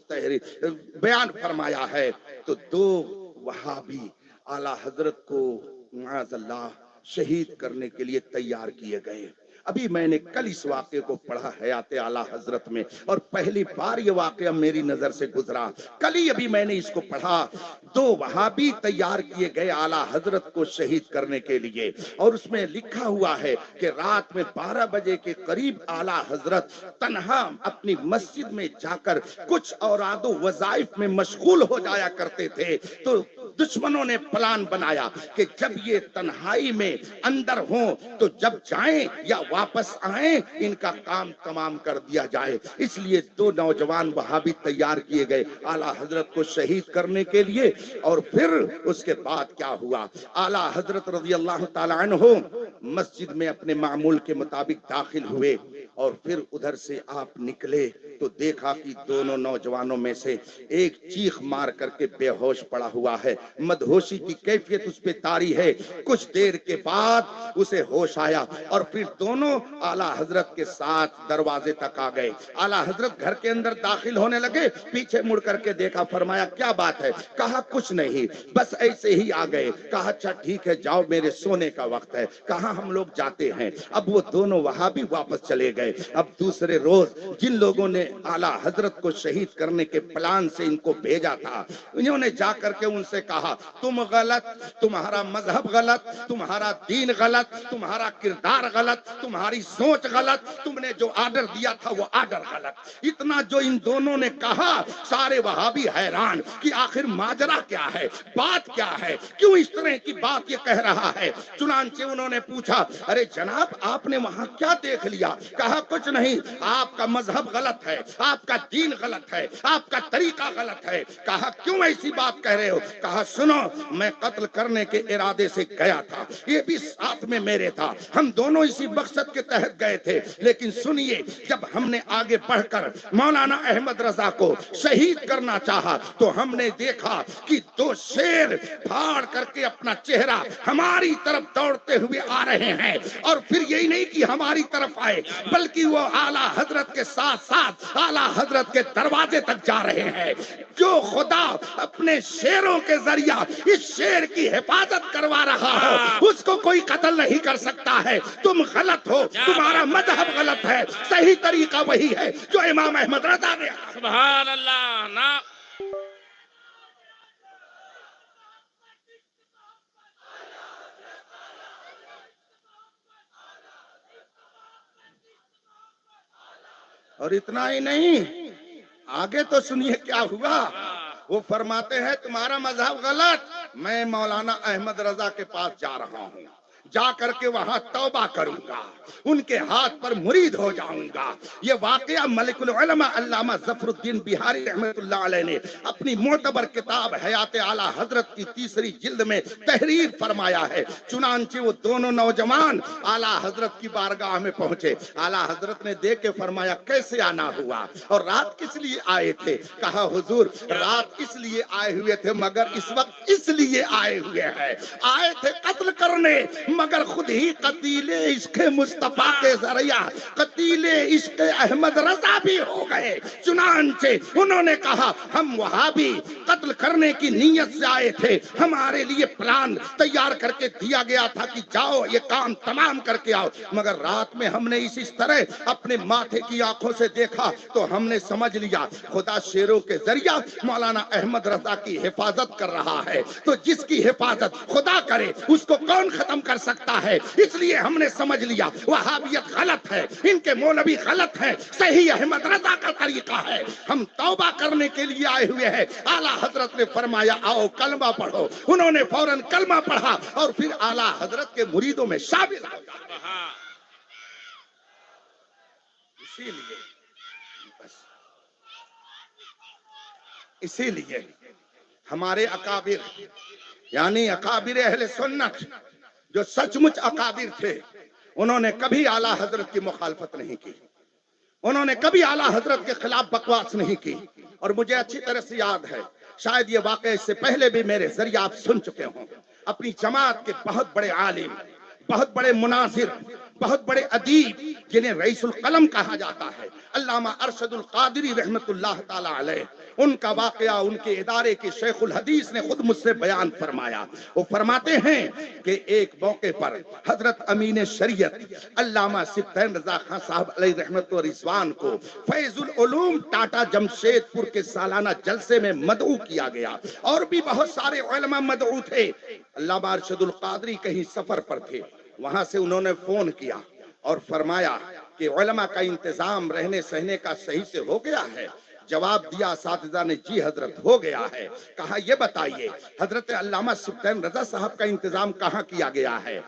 S1: بیان فرمایا ہے۔ تو دو وہابی اعلیٰ حضرت کو معاذ اللہ شہید کرنے کے لیے تیار کیے گئے۔ ابھی میں نے کل اس واقعے کو پڑھا حیات اعلیٰ حضرت میں، اور پہلی بار یہ واقعہ میری نظر سے گزرا، کل ہی ابھی میں نے اس کو پڑھا۔ دو وہابی تیار کیے گئے اعلیٰ حضرت کو شہید کرنے کے لیے، اور اس میں لکھا ہوا ہے کہ رات میں 12 بجے کے قریب اعلیٰ حضرت تنہا اپنی مسجد میں جا کر کچھ اوراد و وظائف میں مشغول ہو جایا کرتے تھے، تو دشمنوں نے پلان بنایا کہ جب یہ تنہائی میں اندر ہوں تو جب جائیں یا واپس آئیں ان کا کام تمام کر دیا جائے۔ اس لیے دو نوجوان وہابی تیار کیے گئے اعلیٰ حضرت کو شہید کرنے کے لیے۔ اور پھر اس کے بعد کیا ہوا، اعلیٰ حضرت رضی اللہ تعالی عنہ مسجد میں اپنے معمول کے مطابق داخل ہوئے، اور پھر ادھر سے آپ نکلے تو دیکھا کہ دونوں نوجوانوں میں سے ایک چیخ مار کر کے بے ہوش پڑا ہوا ہے، مدہوشی کی کیفیت اس پہ طاری ہے۔ کچھ دیر کے بعد اسے ہوش آیا، اور پھر دونوں اعلیٰ حضرت کے ساتھ دروازے تک آ گئے۔ اعلیٰ حضرت گھر کے اندر داخل ہونے لگے، پیچھے مڑ کر کے دیکھا، فرمایا کیا بات ہے؟ کہا کچھ نہیں، بس ایسے ہی آ گئے۔ کہا اچھا ٹھیک ہے، جاؤ میرے سونے کا وقت ہے۔ کہا ہم لوگ جاتے ہیں۔ اب وہ دونوں وہاں بھی واپس چلے گئے۔ اب دوسرے روز جن لوگوں نے اعلیٰ حضرت کو شہید کرنے کے پلان سے ان کو بھیجا تھا، انہوں نے جا کر کے ان سے کہا تم غلط، تمہارا مذہب غلط، تمہارا دین غلط، تمہارا کردار غلط، تمہاری سوچ غلط، تم نے جو آرڈر دیا تھا وہ آرڈر غلط۔ اتنا جو ان دونوں نے کہا، سارے وہابی حیران کہ آخر ماجرا کیا ہے، بات کیا ہے، کیوں اس طرح کی بات یہ کہہ رہا ہے۔ چنانچہ انہوں نے پوچھا ارے جناب آپ نے وہاں کیا دیکھ لیا؟ کہا
S3: کہا کچھ نہیں، آپ کا مذہب غلط ہے، آپ کا دین غلط ہے، آپ کا طریقہ غلط ہے۔ کہا کیوں ایسی بات کہہ رہے ہو؟ کہا سنو، میں قتل کرنے کے ارادے سے گیا تھا، یہ بھی ساتھ میں میرے تھا، ہم دونوں اسی مقصد کے تحت گئے تھے، لیکن سنیے، جب ہم نے آگے بڑھ کر مولانا احمد رضا کو شہید کرنا چاہا تو ہم نے دیکھا کہ دو شیر پھاڑ کر کے اپنا چہرہ ہماری طرف دوڑتے ہوئے آ رہے ہیں، اور پھر یہی نہیں کہ ہماری طرف آئے بلکہ وہ اعلیٰ حضرت کے ساتھ ساتھ اعلیٰ حضرت کے دروازے تک جا رہے ہیں۔ جو خدا اپنے شیروں کے ذریعہ اس شیر کی حفاظت کروا رہا ہو اس کو کوئی قتل نہیں کر سکتا ہے۔ تم غلط ہو، تمہارا مذہب غلط ہے، صحیح طریقہ وہی ہے جو امام احمد رضا نے۔
S2: سبحان اللہ نا
S3: اور اتنا ہی نہیں، آگے تو سنیے کیا ہوا۔ وہ فرماتے ہیں تمہارا مذہب غلط، میں مولانا احمد رضا کے پاس جا رہا ہوں، جا کر کے وہاں توبہ کروں گا، ان کے ہاتھ پر مرید ہو جاؤں گا۔ یہ واقعہ ملک العلماء علامہ ظفر الدین بہاری رحمت اللہ علیہ نے اپنی معتبر کتاب حیات اعلیٰ حضرت کی 3 جلد میں تحریر فرمایا ہے۔ چنانچہ وہ دونوں نوجوان اعلیٰ حضرت کی بارگاہ میں پہنچے، اعلیٰ حضرت نے دیکھ کے فرمایا کیسے آنا ہوا اور رات کس لیے آئے تھے؟ کہا حضور رات اس لیے آئے ہوئے تھے مگر اس وقت اس لیے آئے ہوئے ہیں، آئے تھے قتل کرنے مگر خود ہی قتیل عشق مصطفیٰ کے ذریعہ قتیل عشق احمد رضا بھی ہو گئے۔ چنانچہ انہوں نے کہا ہم وہاں بھی قتل کرنے کی نیت سے آئے تھے، ہمارے لیے پلان تیار کر کے دیا گیا تھا کہ جاؤ یہ کام تمام کر کے آؤ، مگر رات میں ہم نے اس طرح اپنے ماتھے کی آنکھوں سے دیکھا تو ہم نے سمجھ لیا خدا شیروں کے ذریعہ مولانا احمد رضا کی حفاظت کر رہا ہے، تو جس کی حفاظت خدا کرے اس کو کون ختم کر سکتا ہے؟ اس لیے ہم نے سمجھ لیا وہابیت غلط ہے، ان کے مولوی غلط ہیں، صحیح احمد رضا کا طریقہ ہے، ہم توبہ کرنے کے لیے آئے ہوئے ہیں۔ اعلیٰ حضرت نے فرمایا آؤ کلمہ پڑھو، انہوں نے فوراً کلمہ پڑھا اور پھر اعلیٰ حضرت کے مریدوں میں شامل ہو گئے۔ اسی لیے ہمارے اکابر یعنی اکابر اہل سنت جو سچ مچ اکابر تھے انہوں نے کبھی اعلیٰ حضرت کی مخالفت نہیں کی، انہوں نے کبھی اعلیٰ حضرت کے خلاف بکواس نہیں کی، اور مجھے اچھی طرح سے یاد ہے، شاید یہ واقعہ اس سے پہلے بھی میرے ذریعہ آپ سن چکے ہوں، اپنی جماعت کے بہت بڑے عالم، بہت بڑے مناظر، بہت بڑے ادیب جنہیں رئیس القلم کہا جاتا ہے، علامہ ارشد القادری رحمت اللہ تعالی علیہ، ان کا واقعہ ان کے ادارے کے شیخ الحدیث نے خود مجھ سے بیان فرمایا۔ وہ فرماتے ہیں کہ ایک موقع پر حضرت امین شریعت علامہ سبطین رضا خان صاحب علیہ رحمت و رضوان کو فیض العلوم ٹاٹا جمشید پور کے سالانہ جلسے میں مدعو کیا گیا، اور بھی بہت سارے علماء مدعو تھے۔ علامہ ارشد القادری کہیں سفر پر تھے، وہاں سے انہوں نے فون کیا اور فرمایا کہ علماء کا انتظام رہنے سہنے کا صحیح سے ہو گیا ہے؟ جواب دیا اساتذہ نے جی حضرت ہو گیا ہے۔ کہا یہ بتائیے حضرت علامہ سبطین رضا صاحب کا انتظام کہاں کیا گیا ہے؟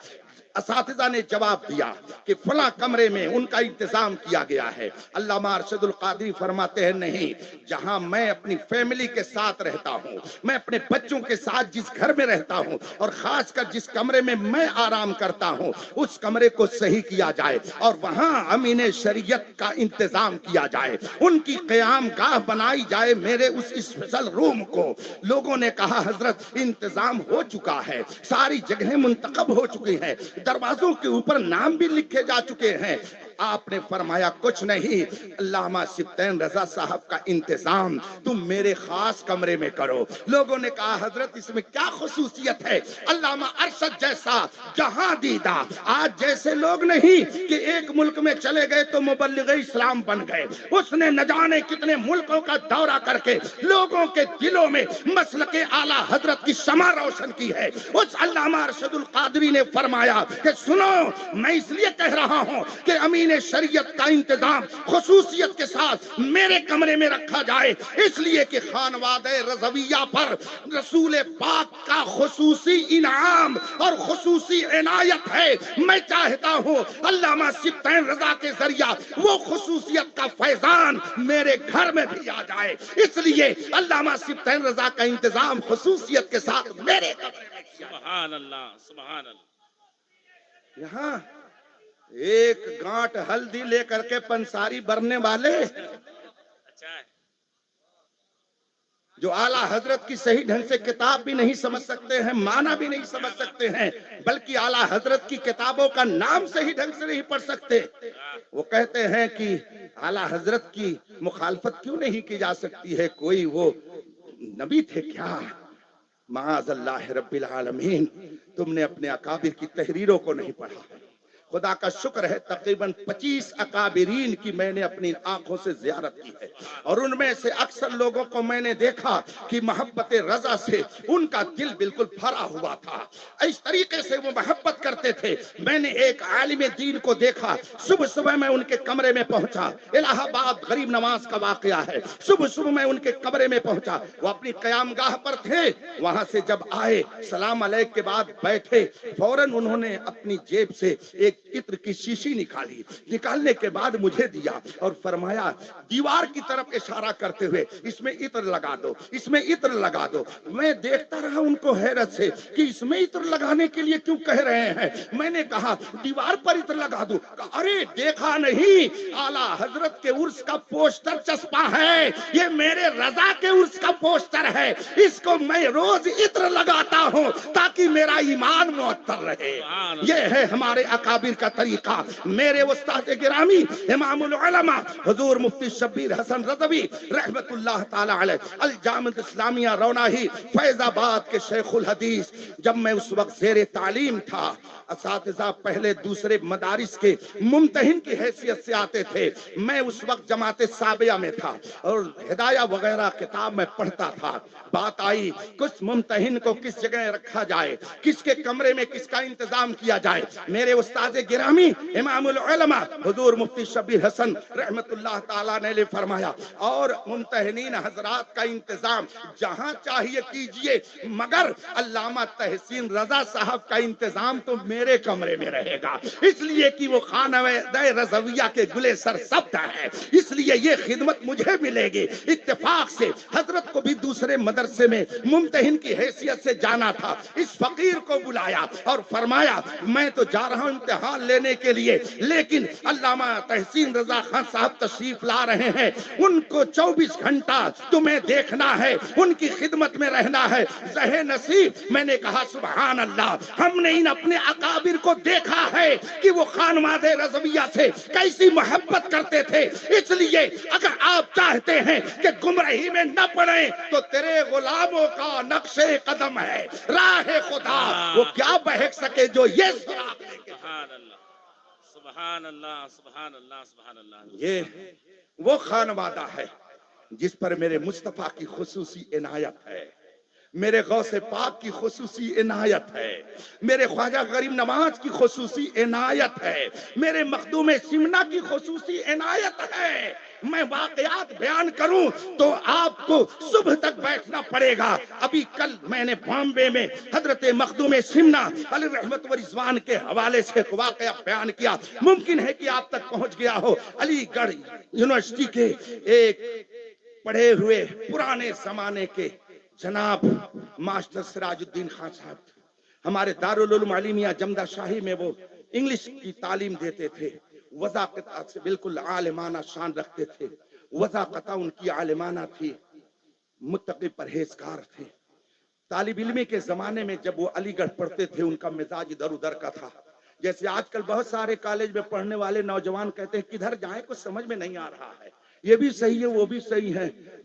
S3: اساتذہ نے جواب دیا کہ فلاں کمرے میں ان کا انتظام کیا گیا ہے۔ علامہ ارشد القادری فرماتے ہیں نہیں، جہاں میں اپنی فیملی کے ساتھ رہتا ہوں، میں اپنے بچوں کے ساتھ جس گھر میں رہتا ہوں، اور خاص کر جس کمرے میں میں آرام کرتا ہوں، اس کمرے کو صحیح کیا جائے اور وہاں امین شریعت کا انتظام کیا جائے، ان کی قیام گاہ بنائی جائے میرے اس اسپیشل روم کو۔ لوگوں نے کہا حضرت انتظام ہو چکا ہے، ساری جگہیں منتخب ہو چکی ہیں، دروازوں کے اوپر نام بھی لکھے جا چکے ہیں۔ آپ نے فرمایا کچھ نہیں، علامہ سبطین رضا صاحب کا انتظام تم میرے خاص کمرے میں کرو۔ لوگوں نے کہا حضرت اس میں کیا خصوصیت ہے؟ علامہ ارشد جیسا جہاں دیدہ آج جیسے لوگ نہیں کہ ایک ملک میں چلے گئے تو مبلغ اسلام بن گئے، اس نے نہ جانے کتنے ملکوں کا دورہ کر کے لوگوں کے دلوں میں مسلک اعلیٰ حضرت کی شمع روشن کی ہے۔ اس علامہ ارشد القادری نے فرمایا کہ سنو، میں اس لیے کہہ رہا ہوں کہ امین آئین شریعت کا انتظام خصوصیت کے ساتھ میرے کمرے میں رکھا جائے، اس لیے کہ خانوادہ رضویہ پر رسول پاک کا خصوصی انعام اور خصوصی عنایت ہے۔ میں چاہتا ہوں علامہ سبطین رضا کے ذریعہ وہ خصوصیت کا فیضان میرے گھر میں بھی آ جائے، اس لیے علامہ سبطین رضا کا انتظام خصوصیت کے ساتھ میرے کمرے میں کیا۔
S2: سبحان اللہ، سبحان اللہ۔
S3: یہاں ایک گانٹ ہلدی لے کر کے پنساری برنے والے
S2: اچھا ہے۔
S3: جو اعلیٰ حضرت کی صحیح ڈھنگ سے کتاب بھی نہیں سمجھ سکتے ہیں، معنی بھی نہیں سمجھ سکتے ہیں، بلکہ اعلیٰ حضرت کی کتابوں کا نام صحیح ڈھنگ سے نہیں پڑھ سکتے، وہ کہتے ہیں کہ اعلیٰ حضرت کی مخالفت کیوں نہیں کی جا سکتی ہے، کوئی وہ نبی تھے کیا؟ معاذ اللہ رب العالمین، تم نے اپنے اکابر کی تحریروں کو نہیں پڑھا۔ خدا کا شکر ہے تقریباً 25 اکابرین کی میں نے اپنی آنکھوں سے زیارت کی ہے، اور ان میں سے اکثر لوگوں کو میں نے دیکھا کہ محبت رضا سے ان کا دل بالکل بھرا ہوا تھا، اس طریقے سے وہ محبت کرتے تھے۔ میں نے ایک عالم دین کو دیکھا، صبح صبح میں ان کے کمرے میں پہنچا، الہ آباد غریب نواز کا واقعہ ہے، صبح صبح میں ان کے کمرے میں پہنچا، وہ اپنی قیام گاہ پر تھے، وہاں سے جب آئے سلام علیک کے بعد بیٹھے، فوراً انہوں نے اپنی جیب سے ایک عطر کی شیشی نکالی، نکالنے کے بعد مجھے دیا اور فرمایا دیوار کی طرف اشارہ کرتے ہوئے اس میں عطر لگا دو، اس میں عطر لگا دو۔ میں دیکھتا رہا ان کو حیرت سے کہ اس میں عطر لگانے کے لیے کیوں کہہ رہے ہیں؟ میں نے کہا دیوار پر عطر لگا دو۔ ارے دیکھا نہیں، اعلیٰ حضرت کے عرس کا پوسٹر چسپا ہے، یہ میرے رضا کے عرس کا پوسٹر ہے، اس کو میں روز عطر لگاتا ہوں تاکہ میرا ایمان معطر رہے۔ یہ ہے ہمارے اکابر کا طریقہ۔ میرے استاد گرامی امام العلماء حضور مفتی شبیر حسن رضوی رحمت اللہ تعالی علیہ، الجامع اسلامیہ روناہی فیض آباد کے شیخ الحدیث، جب میں اس وقت زیر تعلیم تھا، اساتذہ پہلے دوسرے مدارس کے ممتحن کی حیثیت سے آتے تھے، میں اس وقت جماعت سابعہ میں تھا اور ہدایہ وغیرہ کتاب میں پڑھتا تھا۔ بات آئی کچھ ممتحن کو کس جگہ رکھا جائے، کس کے کمرے میں کس کا انتظام کیا جائے۔ میرے استاد گرامی امام العلماء حضور مفتی شبیر حسن رحمت اللہ تعالیٰ نے فرمایا اور ممتحنین حضرات کا انتظام جہاں چاہیے کیجئے، مگر علامہ تحسین رضا صاحب کا انتظام تو میرے کمرے میں رہے گا، اس لیے کہ وہ خانوادہ رضویہ کے گلے سرسبز ہے، اس لیے یہ خدمت مجھے ملے گی۔ اتفاق سے حضرت کو بھی دوسرے مدرسے میں ممتحن کی حیثیت سے جانا تھا، اس فقیر کو بلایا اور فرمایا میں تو جا رہا ہوں امتحان لینے کے لیے، لیکن علامہ تحسین رضا خان صاحب تشریف لا رہے ہیں، ان کو 24 گھنٹہ تمہیں دیکھنا ہے، ان کی خدمت میں رہنا ہے، ذہ نصیب۔ میں نے کہا سبحان اللہ، ہم نے ان اپنے اکابر کو دیکھا ہے کہ وہ خانوادہ رضویہ سے کیسی محبت کرتے تھے، اس لیے اگر آپ چاہتے ہیں کہ گمراہی میں نہ پڑیں تو تیرے غلاموں کا نقش قدم ہے راہ خدا، وہ کیا بہک سکے جو یہ سراغ لے کے۔
S2: سبحان اللہ، سبحان اللہ، سبحان اللہ، سبحان اللہ۔
S3: یہ وہ خانوادہ ہے جس پر میرے مصطفیٰ کی خصوصی عنایت ہے، میرے غوث پاک کی خصوصی عنایت ہے، میرے خواجہ غریب نواز کی خصوصی عنایت ہے، میرے مخدوم سمنا کی خصوصی عنایت ہے۔ میں واقعات بیان کروں تو آپ کو صبح تک بیٹھنا پڑے گا۔ ابھی کل میں نے بامبے میں حضرت مخدوم سمنا علیہ رحمت و رضوان کے حوالے سے ایک واقعہ بیان کیا، ممکن ہے کہ آپ تک پہنچ گیا ہو۔ علی گڑھ یونیورسٹی کے ایک پڑھے ہوئے پرانے زمانے کے جناب ماسٹر سراج الدین خان صاحب ہمارے دارالعلوم علیمیہ جمدہ شاہی میں وہ انگلش کی تعلیم دیتے تھے، وضاقت سے بالکل عالمانہ شان رکھتے تھے، وضاقت ان کی عالمانہ تھی، متقی پرہیزگار تھے۔ طالب علمی کے زمانے میں جب وہ علی گڑھ پڑھتے تھے ان کا مزاج ادھر ادھر کا تھا، جیسے آج کل بہت سارے کالج میں پڑھنے والے نوجوان کہتے ہیں کدھر جائیں کچھ سمجھ میں نہیں آ رہا ہے، یہ بھی صحیح ہے وہ بھی صحیح ہے،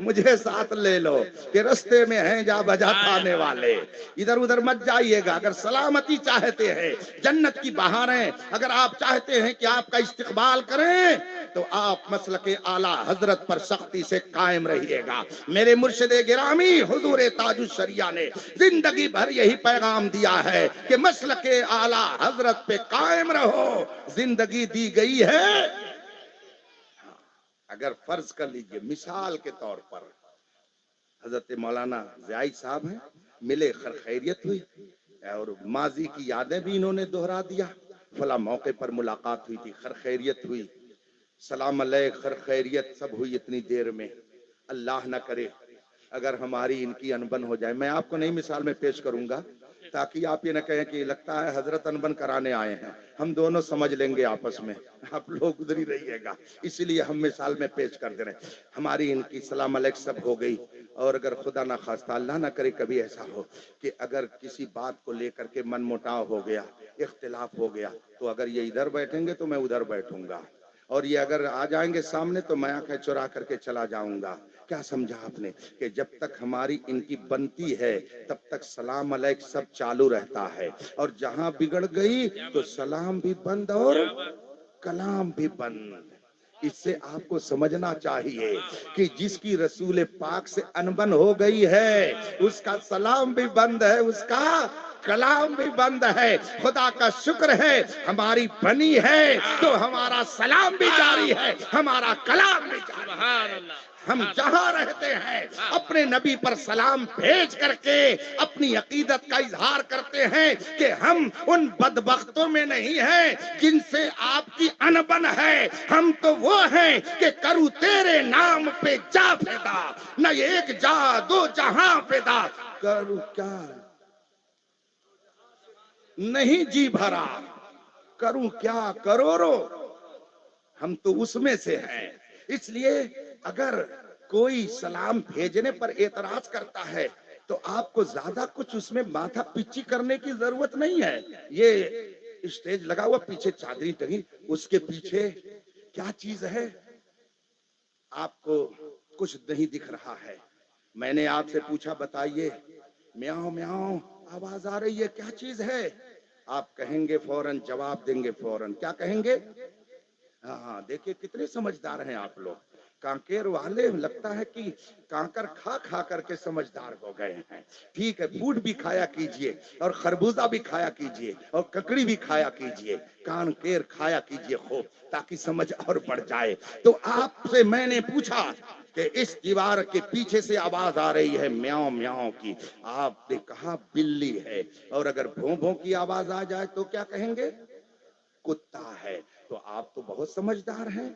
S3: مجھے ساتھ لے لو کہ رستے میں ہیں جا بجا کھانے والے، ادھر ادھر مت جائیے گا۔ اگر سلامتی چاہتے ہیں، جنت کی بہاریں اگر آپ چاہتے ہیں کہ آپ کا استقبال کریں، تو آپ مسلک اعلیٰ حضرت پر سختی سے قائم رہیے گا۔ میرے مرشد گرامی حضور تاج الشریعہ نے زندگی بھر یہی پیغام دیا ہے کہ مسلک اعلیٰ حضرت پہ قائم رہو، زندگی دی گئی ہے۔ اگر فرض کر لیجئے مثال کے طور پر حضرت مولانا زیائی صاحب ہیں، ملے خیریت ہوئی اور ماضی کی یادیں بھی انہوں نے دہرا دیا، فلاں موقع پر ملاقات ہوئی تھی، خیریت ہوئی، سلام علیک خیریت سب ہوئی اتنی دیر میں۔ اللہ نہ کرے اگر ہماری ان کی انبن ہو جائے، میں آپ کو نئی مثال میں پیش کروں گا تاکہ آپ یہ نہ کہیں کہ لگتا ہے حضرت انبن کرانے آئے ہیں، ہم دونوں سمجھ لیں گے آپس میں، آپ لوگ ادھر ہی رہیے گا، اسی لیے ہم مثال میں پیش کر دے رہے ہیں۔ ہماری ان کی سلام علیک سب ہو گئی، اور اگر خدا نہ خواستہ اللہ نہ کرے کبھی ایسا ہو کہ اگر کسی بات کو لے کر کے من مٹاؤ ہو گیا، اختلاف ہو گیا، تو اگر یہ ادھر بیٹھیں گے تو میں ادھر بیٹھوں گا، اور یہ اگر آ جائیں گے سامنے تو میں آنکھیں چرا کر کے چلا جاؤں گا۔ کیا سمجھا آپ نے کہ جب تک ہماری ان کی بنتی ہے تب تک سلام علیک سب چالو رہتا ہے، اور جہاں بگڑ گئی تو سلام بھی بند اور کلام بھی بند۔ اس سے آپ کو سمجھنا چاہیے کہ جس کی رسول پاک سے انبن ہو گئی ہے اس کا سلام بھی بند ہے، اس کا کلام بھی بند ہے۔ خدا کا شکر ہے ہماری بنی ہے تو ہمارا سلام بھی جاری ہے، ہمارا کلام بھی جاری ہے۔ ہم جہاں رہتے ہیں اپنے نبی پر سلام بھیج کر کے اپنی عقیدت کا اظہار کرتے ہیں کہ ہم ان بدبختوں میں نہیں ہیں جن سے آپ کی انبن ہے، ہم تو وہ ہیں کہ کروں تیرے نام پہ جا فدا، نہ ایک جا دو جہاں فدا، کروں کیا نہیں جی بھرا، کروں کیا کروڑوں، ہم تو اس میں سے ہیں۔ اس لیے اگر کوئی سلام بھیجنے پر اعتراض کرتا ہے تو آپ کو زیادہ کچھ اس میں ماتھا پچی کرنے کی ضرورت نہیں ہے۔ یہ اسٹیج لگا ہوا، پیچھے چادری ٹنگی، اس کے پیچھے کیا چیز ہے آپ کو کچھ نہیں دکھ رہا ہے۔ میں نے آپ سے پوچھا بتائیے، میاؤں میاؤں آواز آ رہی ہے، کیا چیز ہے؟ آپ کہیں گے فوراً، جواب دیں گے فوراً، کیا کہیں گے؟ ہاں دیکھیں کتنے سمجھدار ہیں آپ لوگ۔ کانکیر والے لگتا ہے کہ کانکر کھا کھا کر کے سمجھدار ہو گئے ہیں۔ ٹھیک ہے، پھوٹ بھی کھایا کیجئے اور خربوزہ بھی کھایا کیجئے اور ککڑی بھی کھایا کیجئے، کانکیر کھایا کیجئے خوب تاکہ سمجھ اور بڑھ جائے۔ تو آپ سے میں نے پوچھا کہ اس دیوار کے پیچھے سے آواز آ رہی ہے میاؤں میاؤں کی، آپ نے کہا بلی ہے، اور اگر بھوں بھوں کی آواز آ جائے تو کیا کہیں گے؟ کتا ہے۔ تو آپ تو بہت سمجھدار ہیں،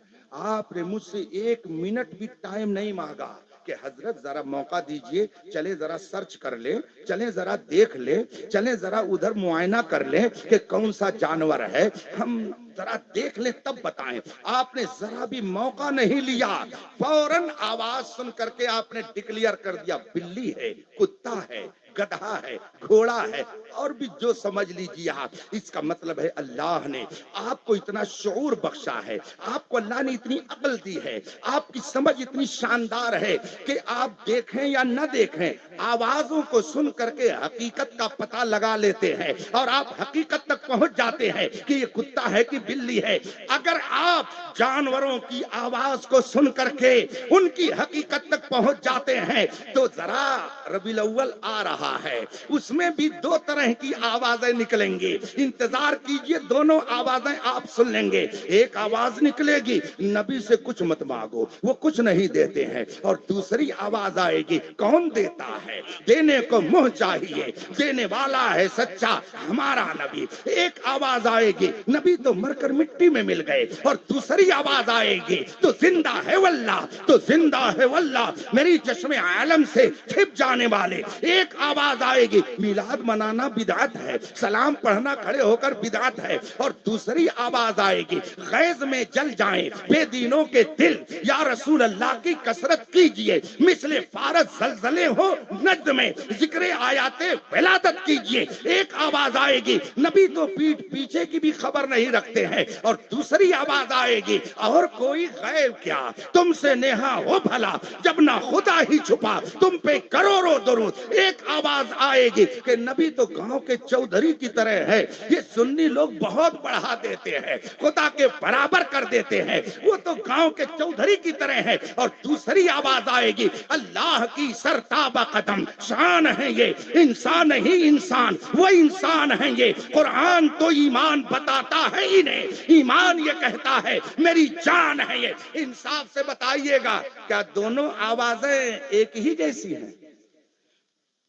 S3: آپ نے مجھ سے 1 منٹ بھی ٹائم نہیں مانگا کہ حضرت ذرا موقع دیجئے، چلے ذرا سرچ کر لیں، چلے ذرا دیکھ لیں، چلے ذرا ادھر معائنہ کر لیں کہ کون سا جانور ہے، ہم ذرا دیکھ لیں تب بتائیں۔ آپ نے ذرا بھی موقع نہیں لیا، فوراً آواز سن کر کے آپ نے ڈکلیئر کر دیا بلی ہے، کتا ہے، گدھا ہے، گھوڑا ہے، اور بھی جو سمجھ لیجیے آپ۔ اس کا مطلب ہے اللہ نے آپ کو اتنا شعور بخشا ہے، آپ کو اللہ نے اتنی عقل دی ہے، آپ کی سمجھ اتنی شاندار ہے کہ آپ دیکھیں یا نہ دیکھیں آوازوں کو سن کر کے حقیقت کا پتہ لگا لیتے ہیں، اور آپ حقیقت تک پہنچ جاتے ہیں کہ یہ کتا ہے کہ بلی ہے۔ اگر آپ جانوروں کی آواز کو سن کر کے ان کی حقیقت تک پہنچ جاتے ہیں تو ذرا ربیع الاول آ رہا ہے، اس میں بھی 2 طرح کی آوازیں نکلیں گی، انتظار کیجئے، دونوں آوازیں آپ سن لیں گے۔ ایک آواز نکلے گی نبی سے کچھ مت مانگو، وہ کچھ نہیں دیتے ہیں، اور دوسری آواز آئے گی کون دیتا ہے، دینے کو منہ چاہیے، دینے والا ہے سچا ہمارا نبی۔ ایک آواز آئے گی نبی تو مر کر مٹی میں مل گئے، اور دوسری آواز آئے گی تو زندہ ہے واللہ، تو زندہ ہے واللہ میری چشم عالم سے چھپ جانے والے۔ ایک آواز آئے گی میلاد منانا بدعت ہے، سلام پڑھنا کھڑے ہو کر بدعت ہے، اور دوسری آواز آئے گی غیظ میں جل جائیں بے دینوں کے دل، یا رسول اللہ کی کثرت کیجئے، مثل فارس زلزلے ہو نجد میں، ذکر آیات ولادت کیجئے۔ ایک آواز آئے گی نبی تو پیٹھ پیچھے کی بھی خبر نہیں رکھتے ہیں اور دوسری آواز آئے گی اور کوئی غیب کیا تم سے نیہا ہو بھلا جب نہ خدا ہی چھپا تم پہ کروڑوں درود. ایک آواز آئے گی کہ نبی تو گاؤں کے چودھری کی طرح ہے. یہ سنی لوگ بہت بڑھا دیتے ہیں, خدا کے برابر کر دیتے ہیں, وہ تو گاؤں کے چودھری کی طرح ہے. اور دوسری آواز آئے گی اللہ کی سرتابہ قدم شان ہے یہ, انسان ہی انسان, وہ انسان ہے یہ. قرآن تو ایمان بتاتا ہے انہیں, ایمان یہ کہتا ہے میری جان ہے یہ. انصاف سے بتائیے گا کیا دونوں آوازیں ایک ہی جیسی ہیں؟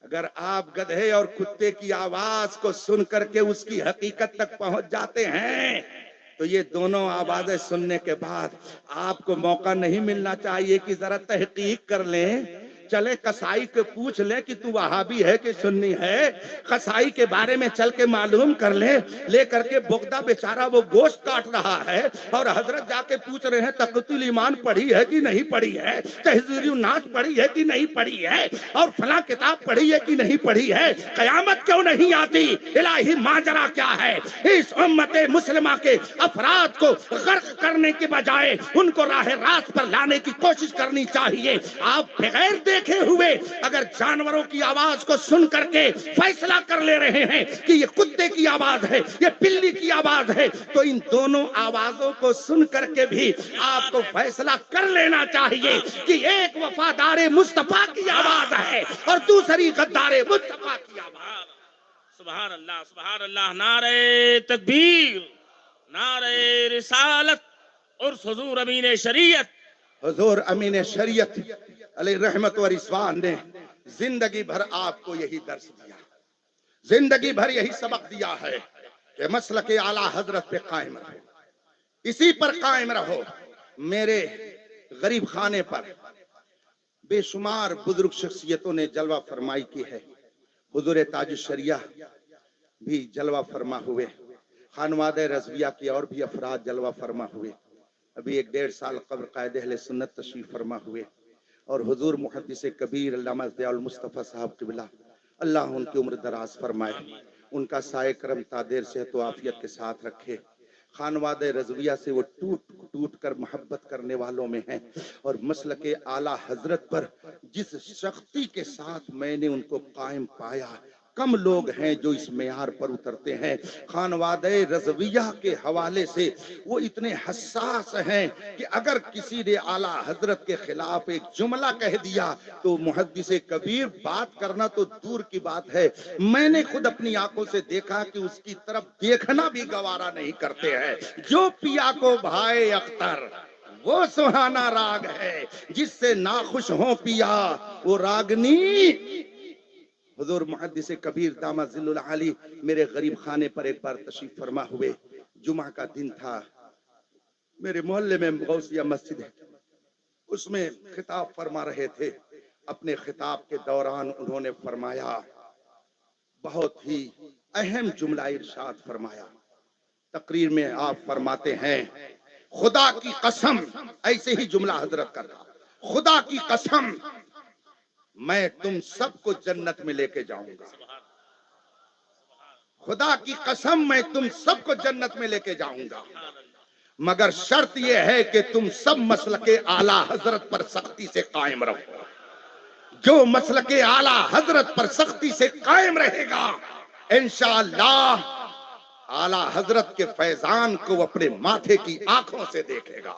S3: اگر آپ گدھے اور کتے کی آواز کو سن کر کے اس کی حقیقت تک پہنچ جاتے ہیں تو یہ دونوں آوازیں سننے کے بعد آپ کو موقع نہیں ملنا چاہیے کہ ذرا تحقیق کر لیں, چلے قصائی کو پوچھ لیں کہ تو وہابی ہے کہ سنی ہے, قصائی کے بارے میں چل کے معلوم کر لیں. لے کر کے بغدہ بیچارہ وہ گوشت کاٹ رہا ہے اور حضرت جا کے پوچھ رہے ہیں تقویۃ الایمان پڑھی ہے کہ نہیں پڑھی ہے, تہذیب الناس پڑھی ہے کہ نہیں پڑھی ہے, اور فلاں کتاب پڑھی ہے کہ نہیں پڑھی ہے. قیامت کیوں نہیں آتی؟ الہی ماجرا کیا ہے؟ اس امت مسلمہ کے افراد کو غرق کرنے کے بجائے ان کو راہ راست پر لانے کی کوشش کرنی چاہیے. آپ بغیر دیکھے ہوئے اگر جانوروں کی آواز کو سن کر کے فیصلہ کر لے رہے ہیں کہ یہ کتے کی آواز ہے, یہ بلی کی آواز ہے, تو ان دونوں آوازوں کو سن کر کے بھی آپ کو فیصلہ کر لینا چاہیے کہ ایک وفادار مصطفیٰ کی آواز ہے اور دوسری غدار مصطفیٰ کی آواز.
S2: سبحان اللہ, سبحان اللہ. نعرہ تکبیر, نعرہ رسالت اور حضور امین شریعت.
S3: حضور امین شریعت علیہ رحمت و رضوان نے زندگی بھر آپ کو یہی درس دیا, زندگی بھر یہی سبق دیا ہے کہ مسلک اعلیٰ حضرت پہ قائم رہو, اسی پر قائم رہو. میرے غریب خانے پر بے شمار بزرگ شخصیتوں نے جلوہ فرمائی کی ہے. حضور تاج الشریعہ بھی جلوہ فرما ہوئے, خانوادہ رضویہ کی اور بھی افراد جلوہ فرما ہوئے. ابھی 1.5 سال قبل قائد اہل سنت تشریف فرما ہوئے, اور حضور محدث کبیر علامہ ضیاء المصطفیٰ صاحب قبلہ اللہ ان کی عمر دراز فرمائے, ان کا سائے کرم تادیر صحت و عافیت کے ساتھ رکھے. خانوادہ رضویہ سے وہ ٹوٹ کر محبت کرنے والوں میں ہیں, اور مسلک اعلیٰ حضرت پر جس سختی کے ساتھ میں نے ان کو قائم پایا, کم لوگ ہیں جو اس معیار پر اترتے ہیں. خانوادہ رضویہ کے حوالے سے وہ اتنے حساس ہیں کہ اگر کسی نے اعلیٰ حضرت کے خلاف ایک جملہ کہہ دیا تو محدث کبیر بات کرنا تو دور کی بات ہے, میں نے خود اپنی آنکھوں سے دیکھا کہ اس کی طرف دیکھنا بھی گوارا نہیں کرتے ہیں. جو پیا کو بھائے اختر وہ سہانا راگ ہے, جس سے ناخوش ہوں پیا وہ راگنی. حضور محدث کبیر دامت ظل العالی میرے غریب خانے پر ایک بار تشریف فرما ہوئے. جمعہ کا دن تھا, میرے محلے میں غوثیہ مسجد ہے, اس میں خطاب فرما رہے تھے. اپنے خطاب کے دوران انہوں نے فرمایا, بہت ہی اہم جملہ ارشاد فرمایا. تقریر میں آپ فرماتے ہیں خدا کی قسم, ایسے ہی جملہ حضرت کر رہا, خدا کی قسم میں تم سب کو جنت میں لے کے جاؤں گا, خدا کی قسم میں تم سب کو جنت میں لے کے جاؤں گا, مگر شرط یہ ہے کہ تم سب مسلک اعلیٰ حضرت پر سختی سے قائم رہو. جو مسلک اعلیٰ حضرت پر سختی سے قائم رہے گا انشاءاللہ اعلیٰ حضرت کے فیضان کو اپنے ماتھے کی آنکھوں سے دیکھے گا.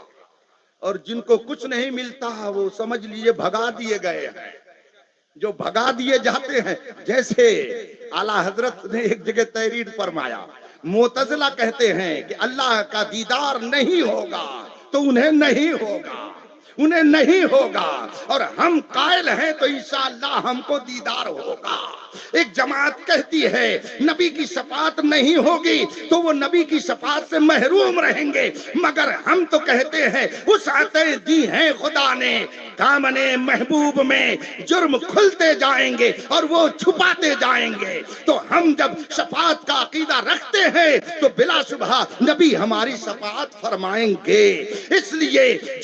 S3: اور جن کو کچھ نہیں ملتا وہ سمجھ لیجئے بھگا دیے گئے ہیں, جو بھگا دیے جاتے ہیں. جیسے اعلیٰ حضرت نے ایک جگہ تحریر فرمایا, معتزلہ کہتے ہیں کہ اللہ کا دیدار نہیں ہوگا تو انہیں نہیں ہوگا, انہیں نہیں ہوگا, اور ہم قائل ہیں تو انشاءاللہ ہم کو دیدار ہوگا. ایک جماعت کہتی ہے نبی کی شفاعت نہیں ہوگی تو وہ نبی کی شفاعت سے محروم رہیں گے, مگر ہم تو کہتے ہیں وسعتیں دی ہیں خدا نے, دامن محبوب میں جرم کھلتے جائیں گے اور وہ چھپاتے جائیں گے. تو ہم جب شفاعت کا عقیدہ رکھتے ہیں تو بلا شبہ نبی ہماری شفاعت فرمائیں گے. اس لیے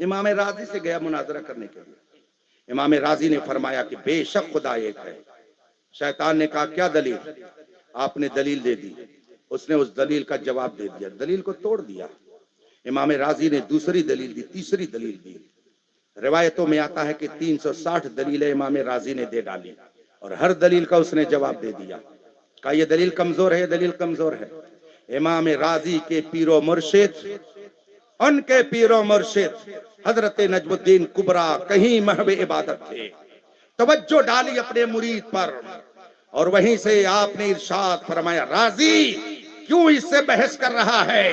S3: امام راضی سے گیا مناظرہ کرنے کے لیے۔ امام راضی نے فرمایا کہ بے شک خدا ایک ہے۔ شیطان نے کہا کیا دلیل؟ آپ نے دلیل دے دی۔ اس نے اس دلیل کا جواب دے دیا، دلیل کو توڑ دیا۔ امام راضی نے دوسری دلیل دی، تیسری دلیل دی۔ روایتوں میں آتا ہے کہ 360 دلیلیں امام راضی نے دے ڈالی اور ہر دلیل کا اس نے جواب دے دیا۔ کہا یہ دلیل کمزور ہے، یہ دلیل کمزور ہے۔ امام راضی کے پیر و مرشد، ان کے پیر و مرشد حضرت نجم الدین کبریٰ کہیں محو عبادت تھے۔ توجہ ڈالی اپنے مرید پر اور وہیں سے آپ نے ارشاد فرمایا راضی کیوں اس سے بحث کر رہا ہے؟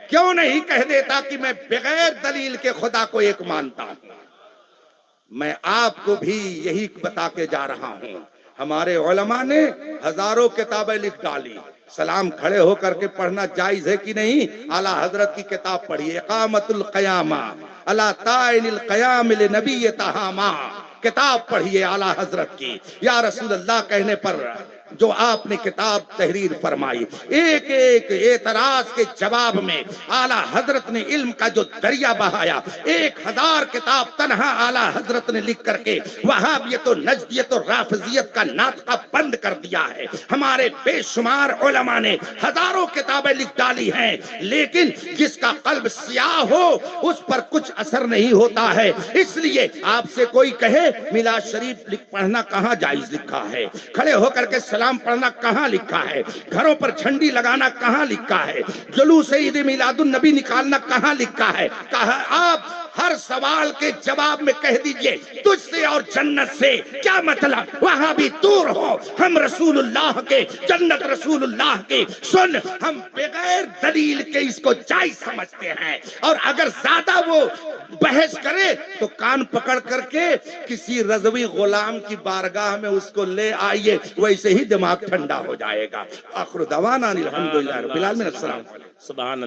S3: کیوں نہیں کہہ دیتا کہ میں بغیر دلیل کے خدا کو ایک مانتا ہوں؟ میں آپ کو بھی یہی بتا کے جا رہا ہوں۔ ہمارے علماء نے ہزاروں کتابیں لکھ ڈالی، سلام کھڑے ہو کر کے پڑھنا جائز ہے کہ نہیں؟ اعلیٰ حضرت کی کتاب پڑھیے، اقامت القیامہ علی طائن القیام لنبی تہامہ، کتاب پڑھیے اعلیٰ حضرت کی۔ یا رسول اللہ کہنے پر جو آپ نے کتاب تحریر فرمائی، ایک ایک اعتراض کے جواب میں اعلیٰ حضرت نے علم کا جو دریا بہایا، 1000 کتاب تنہا اعلیٰ حضرت نے لکھ کر کے وہابیت و نجدیت و رافضیت کا ناطقہ بند کر دیا ہے۔ ہمارے بے شمار علماء نے ہزاروں کتابیں لکھ ڈالی ہیں، لیکن جس کا قلب سیاہ ہو اس پر کچھ اثر نہیں ہوتا ہے۔ اس لیے آپ سے کوئی کہے میلاد شریف پڑھنا کہاں جائز لکھا ہے، کھڑے ہو کر کے سلام پڑھنا کہاں لکھا ہے، گھروں پر جھنڈی لگانا کہاں لکھا ہے، جلوس عید میلاد النبی نکالنا کہاں لکھا ہے، کہا آپ ہر سوال کے جواب میں کہہ دیجئے تجھ سے اور جنت سے کیا مطلب، وہاں بھی دور ہو، ہم رسول اللہ کے، جنت رسول اللہ کی، سن ہم بغیر دلیل کے اس کو جائز سمجھتے ہیں، اور اگر زیادہ وہ بحث کرے تو کان پکڑ کر کے کسی رضوی غلام کی بارگاہ میں اس کو لے آئیے، ویسے ہی دماغ ٹھنڈا ہو جائے گا۔ آخر دعوانا الحمدللہ رب العالمین، السلام علیکم۔
S2: سبحان اللہ۔